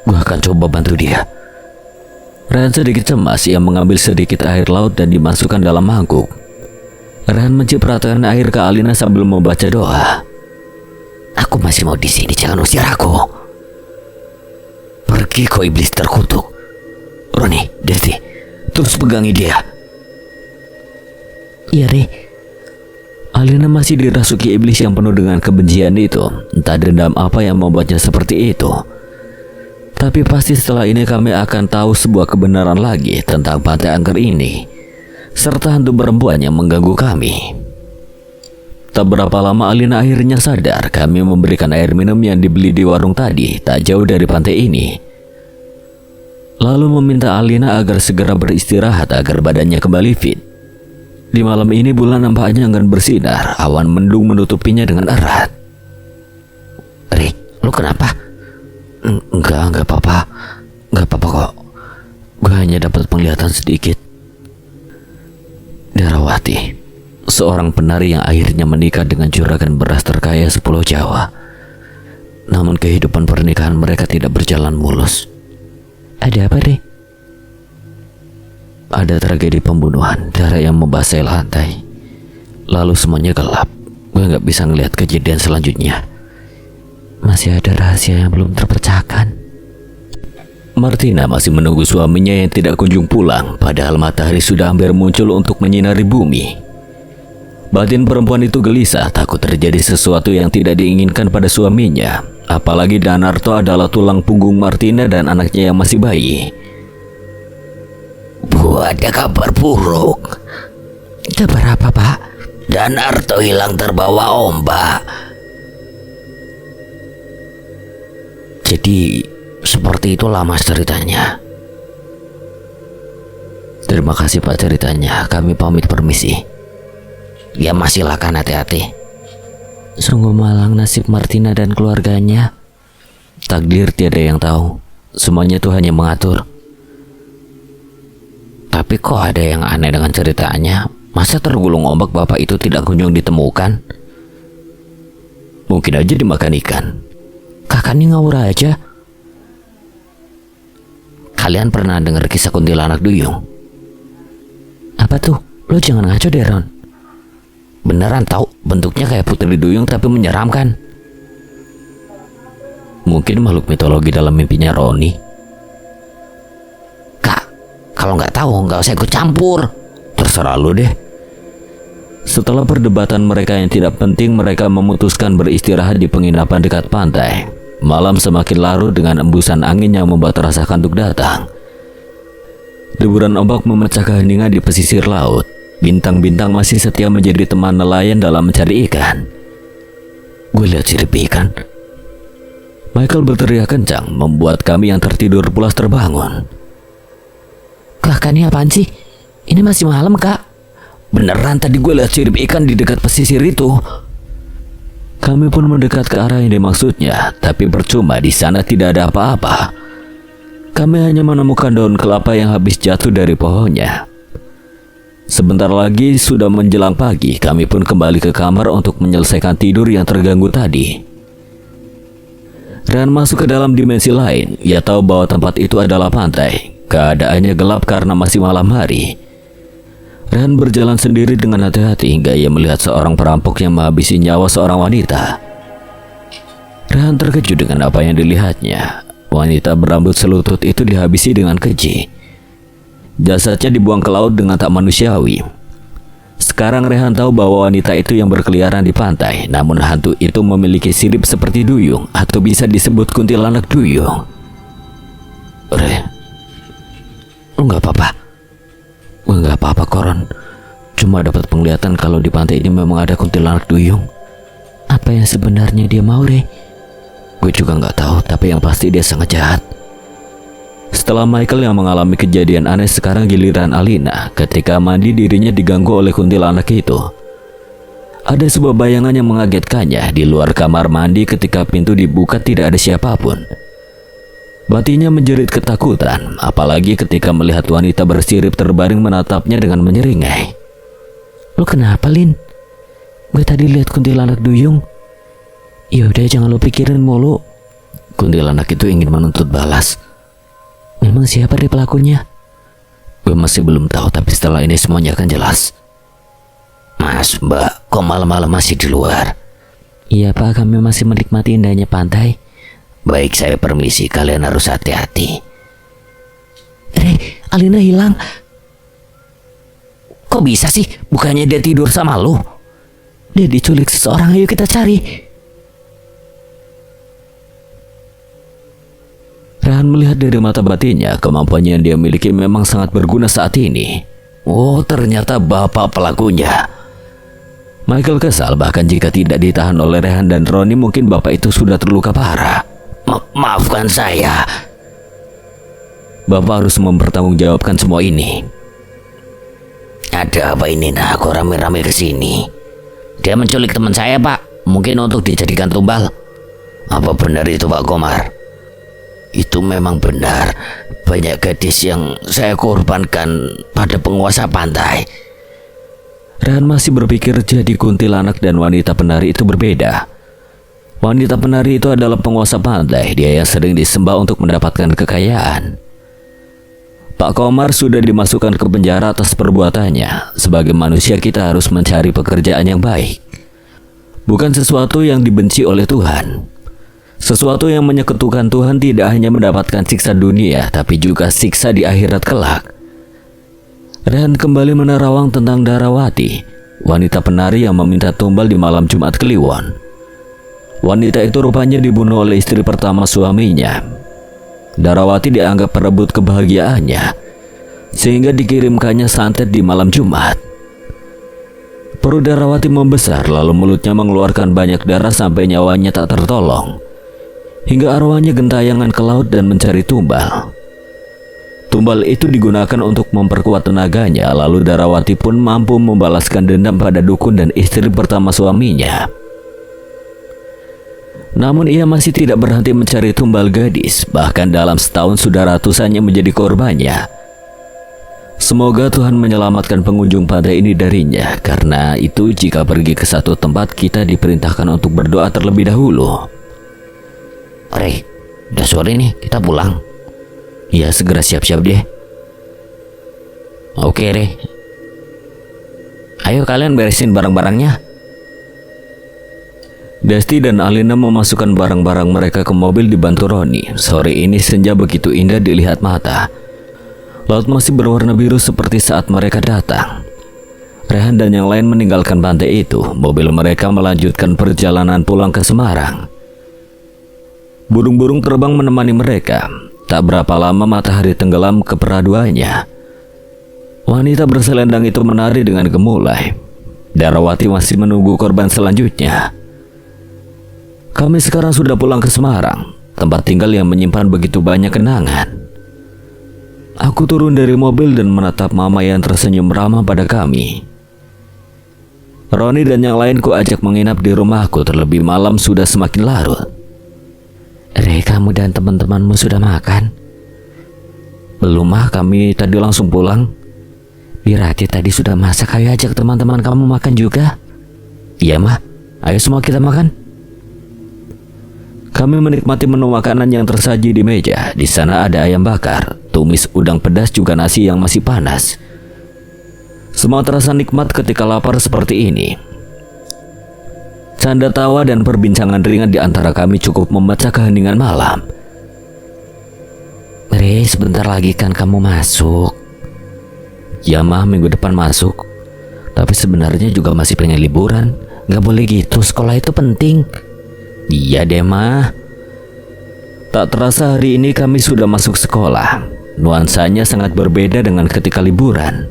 Gue akan coba bantu dia. Rehan sedikit cemas. Ia mengambil sedikit air laut dan dimasukkan dalam mangkuk. Rehan mencipratakan air ke Alina sambil membaca doa. Aku masih mau di sini, jangan usir aku. Pergi kau iblis terkutuk. Roni, Desti, terus pegangi dia. Iya, Rey. Alina masih dirasuki iblis yang penuh dengan kebencian itu. Entah dendam apa yang membuatnya seperti itu. Tapi pasti setelah ini kami akan tahu sebuah kebenaran lagi tentang pantai angker ini, serta hantu perempuan yang mengganggu kami. Tak berapa lama Alina akhirnya sadar. Kami memberikan air minum yang dibeli di warung tadi, tak jauh dari pantai ini. Lalu meminta Alina agar segera beristirahat agar badannya kembali fit. Di malam ini bulan nampaknya enggan bersinar. Awan mendung menutupinya dengan erat. Rey, lu kenapa? Enggak apa-apa. Enggak apa-apa kok. Gue hanya dapat penglihatan sedikit. Darawati, seorang penari yang akhirnya menikah dengan juragan beras terkaya sepulau Jawa. Namun kehidupan pernikahan mereka tidak berjalan mulus. Ada apa, Rey? Ada tragedi pembunuhan, darah yang membasahi lantai. Lalu semuanya gelap. Gue gak bisa ngelihat kejadian selanjutnya. Masih ada rahasia yang belum terpecahkan. Martina masih menunggu suaminya yang tidak kunjung pulang, padahal matahari sudah hampir muncul untuk menyinari bumi. Batin perempuan itu gelisah, takut terjadi sesuatu yang tidak diinginkan pada suaminya. Apalagi Danarto adalah tulang punggung Martina dan anaknya yang masih bayi. Bu, ada kabar buruk. Kabar apa, Pak? Danarto hilang terbawa ombak. Jadi seperti itulah mas ceritanya. Terima kasih Pak ceritanya. Kami pamit permisi. Ya mas, silakan, hati-hati. Sungguh malang nasib Martina dan keluarganya. Takdir tiada yang tahu. Semuanya itu hanya mengatur. Tapi kok ada yang aneh dengan ceritanya? Masa tergulung ombak bapak itu tidak kunjung ditemukan? Mungkin aja dimakan ikan. Kakak ini ngawur aja. Kalian pernah dengar kisah kuntilanak duyung? Apa tuh? Lo jangan ngaco deh, Ron. Beneran tahu, bentuknya kayak putri duyung tapi menyeramkan. Mungkin makhluk mitologi dalam mimpinya Roni. Kak, kalau nggak tahu nggak usah ikut campur. Terserah lu deh. Setelah perdebatan mereka yang tidak penting, mereka memutuskan beristirahat di penginapan dekat pantai. Malam semakin larut dengan embusan angin yang membuat rasa kantuk datang. Deburan ombak memecah keheningan di pesisir laut. Bintang-bintang masih setia menjadi teman nelayan dalam mencari ikan. Gue lihat sirip ikan. Michael berteriak kencang, membuat kami yang tertidur pulas terbangun. Kak, ini apaan sih? Ini masih malam, Kak. Beneran tadi gue lihat sirip ikan di dekat pesisir itu. Kami pun mendekat ke arah yang dimaksudnya, tapi percuma, di sana tidak ada apa-apa. Kami hanya menemukan daun kelapa yang habis jatuh dari pohonnya. Sebentar lagi sudah menjelang pagi, kami pun kembali ke kamar untuk menyelesaikan tidur yang terganggu tadi. Rehan masuk ke dalam dimensi lain. Ia tahu bahwa tempat itu adalah pantai. Keadaannya gelap karena masih malam hari. Rehan berjalan sendiri dengan hati-hati hingga ia melihat seorang perampok yang menghabisi nyawa seorang wanita. Rehan terkejut dengan apa yang dilihatnya. Wanita berambut selutut itu dihabisi dengan keji. Jasadnya dibuang ke laut dengan tak manusiawi. Sekarang Rehan tahu bahwa wanita itu yang berkeliaran di pantai. Namun hantu itu memiliki sirip seperti duyung, atau bisa disebut kuntilanak duyung. Lu nggak apa-apa? Gue nggak apa-apa, Koron. Cuma dapat penglihatan kalau di pantai ini memang ada kuntilanak duyung. Apa yang sebenarnya dia mau, Re? Gue juga nggak tahu, tapi yang pasti dia sangat jahat. Setelah Michael yang mengalami kejadian aneh, sekarang giliran Alina. Ketika mandi, dirinya diganggu oleh kuntilanak itu. Ada sebuah bayangan yang mengagetkannya. Di luar kamar mandi ketika pintu dibuka tidak ada siapapun. Batinnya menjerit ketakutan, apalagi ketika melihat wanita bersirip terbaring menatapnya dengan menyeringai. Lu kenapa, Lin? Gue tadi lihat kuntilanak duyung. Yaudah, jangan lu pikirin mulu. Kuntilanak itu ingin menuntut balas. Memang siapa deh pelakunya? Gue masih belum tahu, tapi setelah ini semuanya akan jelas. Mas, Mbak, kok malam-malam masih di luar? Iya, Pak, kami masih menikmati indahnya pantai. Baik, saya permisi, kalian harus hati-hati. Alina hilang. Kok bisa sih? Bukannya dia tidur sama lu? Dia diculik seseorang, ayo kita cari. Rehan melihat dari mata batinnya, kemampuan yang dia miliki memang sangat berguna saat ini. Oh, ternyata bapak pelakunya. Michael kesal, bahkan jika tidak ditahan oleh Rehan dan Roni, mungkin bapak itu sudah terluka parah. Maafkan saya. Bapak harus mempertanggungjawabkan semua ini. Ada apa ini, nah? Kok rame-rame kesini? Dia menculik teman saya, Pak. Mungkin untuk dijadikan tumbal. Apa benar itu, Pak Komar? Itu memang benar. Banyak gadis yang saya korbankan pada penguasa pantai. Rehan masih berpikir jadi kuntilanak dan wanita penari itu berbeda. Wanita penari itu adalah penguasa pantai. Dia yang sering disembah untuk mendapatkan kekayaan. Pak Komar sudah dimasukkan ke penjara atas perbuatannya. Sebagai manusia kita harus mencari pekerjaan yang baik, bukan sesuatu yang dibenci oleh Tuhan. Sesuatu yang menyekutukan Tuhan tidak hanya mendapatkan siksa dunia, tapi juga siksa di akhirat kelak. Rehan kembali menerawang tentang Darawati, wanita penari yang meminta tumbal di malam Jumat Kliwon. Wanita itu rupanya dibunuh oleh istri pertama suaminya. Darawati dianggap perebut kebahagiaannya, sehingga dikirimkannya santet di malam Jumat. Perut Darawati membesar, lalu mulutnya mengeluarkan banyak darah sampai nyawanya tak tertolong. Hingga arwahnya gentayangan ke laut dan mencari tumbal. Tumbal itu digunakan untuk memperkuat tenaganya, lalu Darawati pun mampu membalaskan dendam pada dukun dan istri pertama suaminya. Namun ia masih tidak berhenti mencari tumbal gadis, bahkan dalam setahun sudah ratusan yang menjadi korbannya. Semoga Tuhan menyelamatkan pengunjung pantai ini darinya. Karena itu jika pergi ke satu tempat, kita diperintahkan untuk berdoa terlebih dahulu. Re, udah sore nih, kita pulang. Ya, segera siap-siap deh. Oke, Re. Ayo kalian beresin barang-barangnya. Desti dan Alina memasukkan barang-barang mereka ke mobil dibantu Roni. Sore ini senja begitu indah dilihat mata. Laut masih berwarna biru seperti saat mereka datang. Rehan dan yang lain meninggalkan pantai itu. Mobil mereka melanjutkan perjalanan pulang ke Semarang. Burung-burung terbang menemani mereka. Tak berapa lama matahari tenggelam ke peraduannya. Wanita berselendang itu menari dengan gemulai. Darawati masih menunggu korban selanjutnya. Kami sekarang sudah pulang ke Semarang, tempat tinggal yang menyimpan begitu banyak kenangan. Aku turun dari mobil dan menatap mama yang tersenyum ramah pada kami. Roni dan yang lain ku ajak menginap di rumahku, terlebih malam sudah semakin larut. Re, kamu dan teman-temanmu sudah makan? Belum mah, kami tadi langsung pulang. Birati tadi sudah masak, ayo ajak teman-teman kamu makan juga. Iya mah, ayo semua kita makan. Kami menikmati menu makanan yang tersaji di meja. Di sana ada ayam bakar, tumis udang pedas, juga nasi yang masih panas. Semua terasa nikmat ketika lapar seperti ini. Canda tawa dan perbincangan ringan di antara kami cukup memecah keheningan malam. Re, sebentar lagi kan kamu masuk. Ya mah, minggu depan masuk. Tapi sebenarnya juga masih pengen liburan. Gak boleh gitu, sekolah itu penting. Iya deh mah. Tak terasa hari ini kami sudah masuk sekolah. Nuansanya sangat berbeda dengan ketika liburan.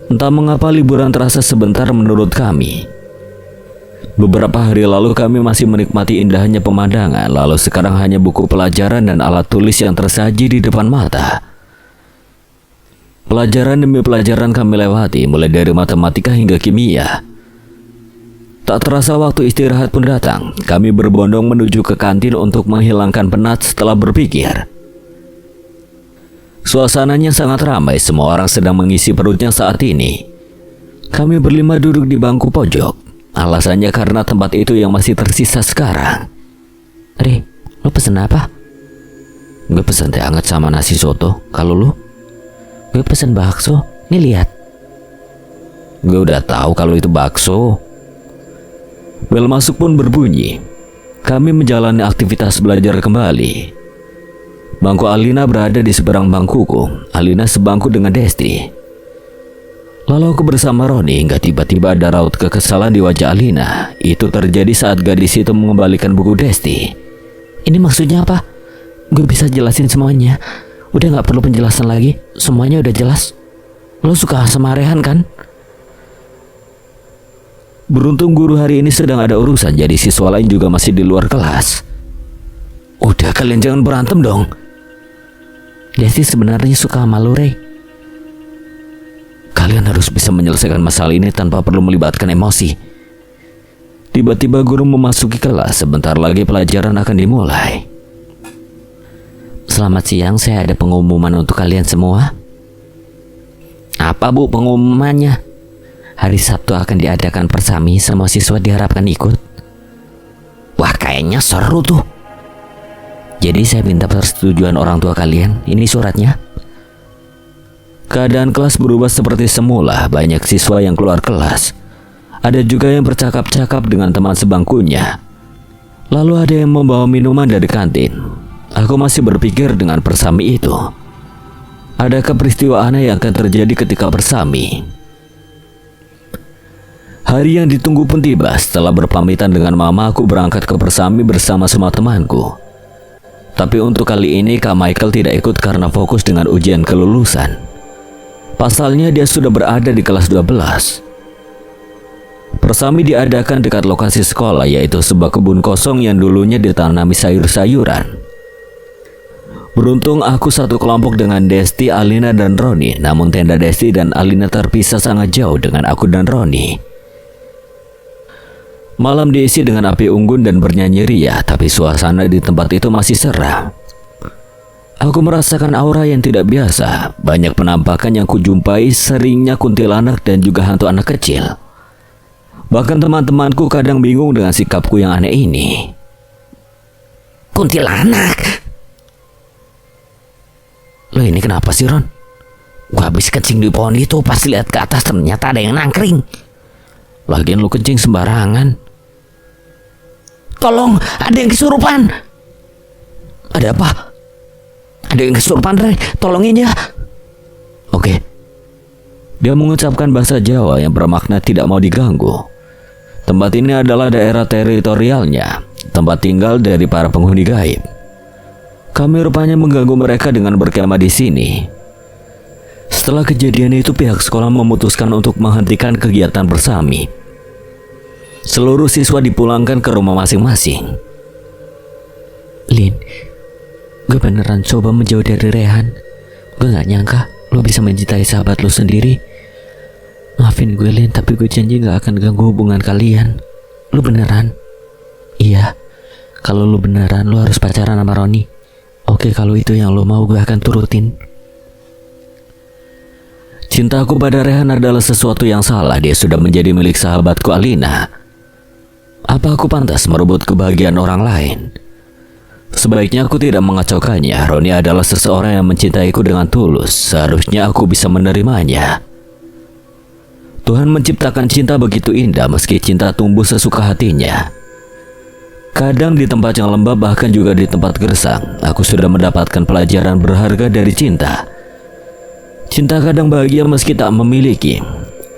Entah mengapa liburan terasa sebentar menurut kami. Beberapa hari lalu kami masih menikmati indahnya pemandangan, lalu sekarang hanya buku pelajaran dan alat tulis yang tersaji di depan mata. Pelajaran demi pelajaran kami lewati, mulai dari matematika hingga kimia. Tak terasa waktu istirahat pun datang. Kami berbondong menuju ke kantin untuk menghilangkan penat setelah berpikir. Suasananya sangat ramai, semua orang sedang mengisi perutnya saat ini. Kami berlima duduk di bangku pojok. Alasannya karena tempat itu yang masih tersisa sekarang. Re, lo pesen apa? Gue pesen teh hangat sama nasi soto. Kalau lu? Gue pesen bakso. Nih lihat. Gue udah tahu kalau itu bakso. Bel masuk pun berbunyi. Kami menjalani aktivitas belajar kembali. Bangku Alina berada di seberang bangkuku. Alina sebangku dengan Desti. Lalu aku bersama Roni hingga tiba-tiba ada raut kekesalan di wajah Alina. Itu terjadi saat gadis itu mengembalikan buku Desti. Ini maksudnya apa? Gue bisa jelasin semuanya. Udah gak perlu penjelasan lagi. Semuanya udah jelas. Lo suka sama Rehan kan? Beruntung guru hari ini sedang ada urusan, jadi siswa lain juga masih di luar kelas. Udah, kalian jangan berantem dong. Desti sebenarnya suka sama lo, Re. Kalian harus bisa menyelesaikan masalah ini tanpa perlu melibatkan emosi. Tiba-tiba guru memasuki kelas. Sebentar lagi pelajaran akan dimulai. Selamat siang, saya ada pengumuman untuk kalian semua. Apa bu pengumumannya? Hari Sabtu akan diadakan persami, semua siswa diharapkan ikut. Wah, kayaknya seru tuh. Jadi saya minta persetujuan orang tua kalian. Ini suratnya. Keadaan kelas berubah seperti semula. Banyak siswa yang keluar kelas. Ada juga yang bercakap-cakap dengan teman sebangkunya. Lalu ada yang membawa minuman dari kantin. Aku masih berpikir dengan persami itu. Adakah peristiwa aneh yang akan terjadi ketika persami? Hari yang ditunggu pun tiba. Setelah berpamitan dengan mama, aku berangkat ke persami bersama semua temanku. Tapi untuk kali ini Kak Michael tidak ikut karena fokus dengan ujian kelulusan. Pasalnya dia sudah berada di kelas 12. Persami diadakan dekat lokasi sekolah, yaitu sebuah kebun kosong yang dulunya ditanami sayur-sayuran. Beruntung aku satu kelompok dengan Desti, Alina, dan Roni. Namun tenda Desti dan Alina terpisah sangat jauh dengan aku dan Roni. Malam diisi dengan api unggun dan bernyanyi ria, tapi suasana di tempat itu masih seram. Aku merasakan aura yang tidak biasa. Banyak penampakan yang kujumpai, seringnya kuntilanak dan juga hantu anak kecil. Bahkan teman-temanku kadang bingung dengan sikapku yang aneh ini. Kuntilanak? Lo ini kenapa sih, Ron? Gua habis kencing di pohon itu, pas lihat ke atas ternyata ada yang nangkring. Lagian lu kencing sembarangan. Tolong, ada yang kesurupan. Ada apa? Ada yang kesurupan, Ray. Tolongin ya. Oke. Dia mengucapkan bahasa Jawa yang bermakna tidak mau diganggu. Tempat ini adalah daerah teritorialnya, tempat tinggal dari para penghuni gaib. Kami rupanya mengganggu mereka dengan berkemah di sini. Setelah kejadian itu, pihak sekolah memutuskan untuk menghentikan kegiatan bersami. Seluruh siswa dipulangkan ke rumah masing-masing. Lin, gue beneran coba menjauh dari Rehan. Gue gak nyangka lo bisa mencintai sahabat lo sendiri. Maafin gue, Lin, tapi gue janji gak akan ganggu hubungan kalian. Lo beneran? Iya. Kalau lo beneran, lo harus pacaran sama Roni. Oke, kalau itu yang lo mau, gue akan turutin. Cintaku pada Rehan adalah sesuatu yang salah. Dia sudah menjadi milik sahabatku Alina. Apa aku pantas merebut kebahagiaan orang lain? Sebaiknya aku tidak mengacaukannya. Roni adalah seseorang yang mencintaiku dengan tulus. Seharusnya aku bisa menerimanya. Tuhan menciptakan cinta begitu indah, meski cinta tumbuh sesuka hatinya. Kadang di tempat yang lembab, bahkan juga di tempat gersang, aku sudah mendapatkan pelajaran berharga dari cinta. Cinta kadang bahagia meski tak memiliki.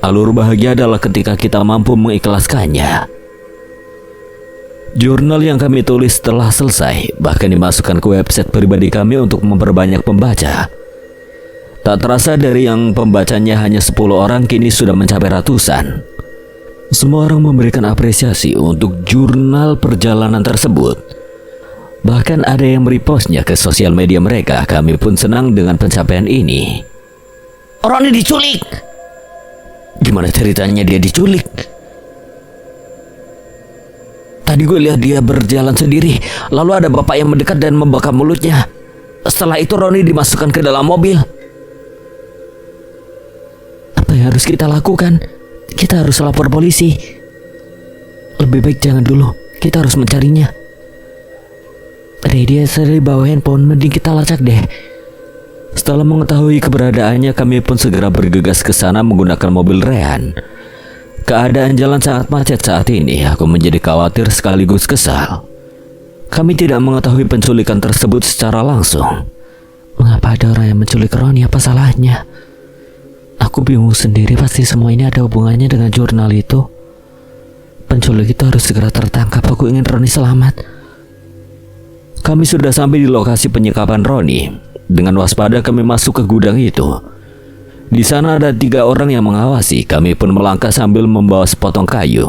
Alur bahagia adalah ketika kita mampu mengikhlaskannya. Jurnal yang kami tulis telah selesai, bahkan dimasukkan ke website pribadi kami untuk memperbanyak pembaca. Tak terasa dari yang pembacanya hanya 10 orang, kini sudah mencapai ratusan. Semua orang memberikan apresiasi untuk jurnal perjalanan tersebut. Bahkan ada yang merepostnya ke sosial media mereka. Kami pun senang dengan pencapaian ini. Roni diculik. Gimana ceritanya dia diculik? Tadi gue lihat dia berjalan sendiri. Lalu ada bapak yang mendekat dan membakar mulutnya. Setelah itu Roni dimasukkan ke dalam mobil. Apa yang harus kita lakukan? Kita harus lapor polisi. Lebih baik jangan dulu. Kita harus mencarinya. Dia sering bawa handphone. Mending kita lacak deh. Setelah mengetahui keberadaannya, kami pun segera bergegas ke sana menggunakan mobil Rehan. Keadaan jalan sangat macet saat ini. Aku menjadi khawatir sekaligus kesal. Kami tidak mengetahui penculikan tersebut secara langsung. Mengapa ada orang yang menculik Roni? Apa salahnya? Aku bingung sendiri. Pasti semua ini ada hubungannya dengan jurnal itu. Penculik itu harus segera tertangkap. Aku ingin Roni selamat. Kami sudah sampai di lokasi penyekapan Roni. Dengan waspada kami masuk ke gudang itu. Di sana ada 3 orang yang mengawasi. Kami pun melangkah sambil membawa sepotong kayu.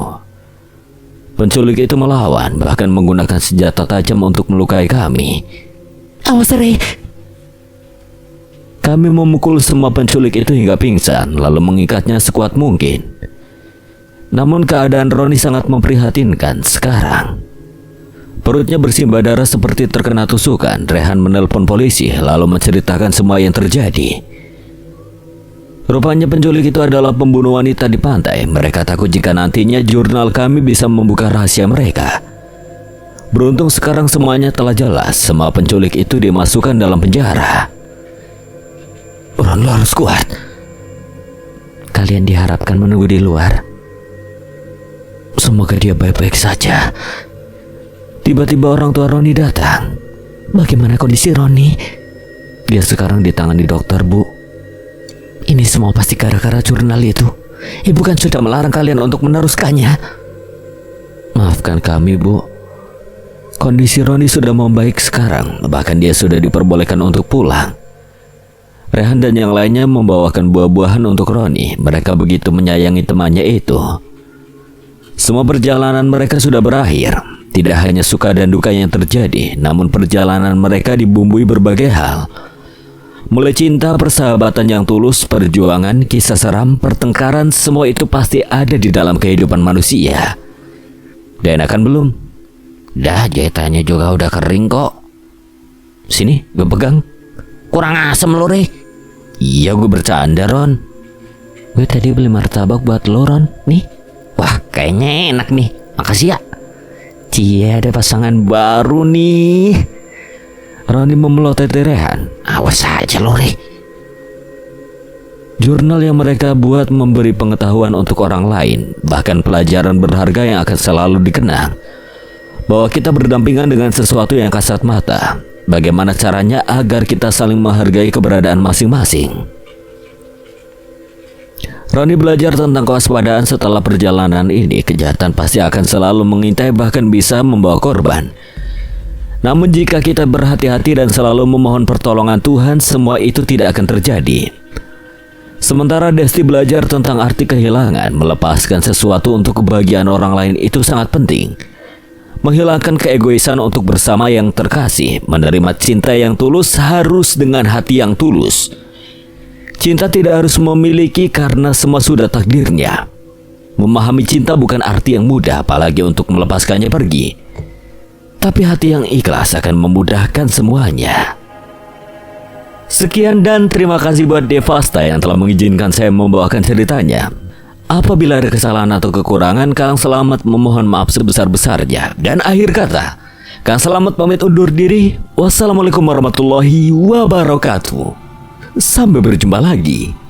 Penculik itu melawan, bahkan menggunakan senjata tajam untuk melukai kami. Awas, Ray. Kami memukul semua penculik itu hingga pingsan, lalu mengikatnya sekuat mungkin. Namun keadaan Roni sangat memprihatinkan sekarang. Perutnya bersimbah darah seperti terkena tusukan. Rehan menelpon polisi, lalu menceritakan semua yang terjadi. Rupanya penculik itu adalah pembunuh wanita di pantai. Mereka takut jika nantinya jurnal kami bisa membuka rahasia mereka. Beruntung sekarang semuanya telah jelas. Semua penculik itu dimasukkan dalam penjara. Ron, lo harus kuat. Kalian diharapkan menunggu di luar. Semoga dia baik-baik saja. Tiba-tiba orang tua Roni datang. Bagaimana kondisi Roni? Dia sekarang ditangani dokter, Bu. Ini semua pasti gara-gara jurnal itu. Ibu kan sudah melarang kalian untuk meneruskannya. Maafkan kami, Bu. Kondisi Roni sudah membaik sekarang. Bahkan dia sudah diperbolehkan untuk pulang. Rehan dan yang lainnya membawakan buah-buahan untuk Roni. Mereka begitu menyayangi temannya itu. Semua perjalanan mereka sudah berakhir. Tidak hanya suka dan duka yang terjadi, namun perjalanan mereka dibumbui berbagai hal. Mulai cinta, persahabatan yang tulus, perjuangan, kisah seram, pertengkaran, semua itu pasti ada di dalam kehidupan manusia. Udah enakan belum? Dah, jahitannya juga udah kering kok. Sini, gue pegang. Kurang asem lo, Re. Iya, gue bercanda, Ron. Gue tadi beli martabak buat lo, Ron. Nih. Wah, kayaknya enak nih. Makasih ya. Cie, ada pasangan baru nih. Roni memelototi Rehan. Awas aja lo, Re. Jurnal yang mereka buat memberi pengetahuan untuk orang lain, bahkan pelajaran berharga yang akan selalu dikenang. bahwa kita berdampingan dengan sesuatu yang kasat mata. Bagaimana caranya agar kita saling menghargai keberadaan masing-masing? Roni belajar tentang kewaspadaan. Setelah perjalanan ini, kejahatan pasti akan selalu mengintai, bahkan bisa membawa korban. Namun jika kita berhati-hati dan selalu memohon pertolongan Tuhan, semua itu tidak akan terjadi. Sementara Desti belajar tentang arti kehilangan. Melepaskan sesuatu untuk kebahagiaan orang lain itu sangat penting. Menghilangkan keegoisan untuk bersama yang terkasih. Menerima cinta yang tulus harus dengan hati yang tulus. Cinta tidak harus memiliki karena semua sudah takdirnya. Memahami cinta bukan arti yang mudah, apalagi untuk melepaskannya pergi. Tapi hati yang ikhlas akan memudahkan semuanya. Sekian dan terima kasih buat Devasta yang telah mengizinkan saya membawakan ceritanya. Apabila ada kesalahan atau kekurangan, Kang Selamat memohon maaf sebesar-besarnya. Dan akhir kata, Kang Selamat pamit undur diri. Wassalamualaikum warahmatullahi wabarakatuh. Sampai berjumpa lagi.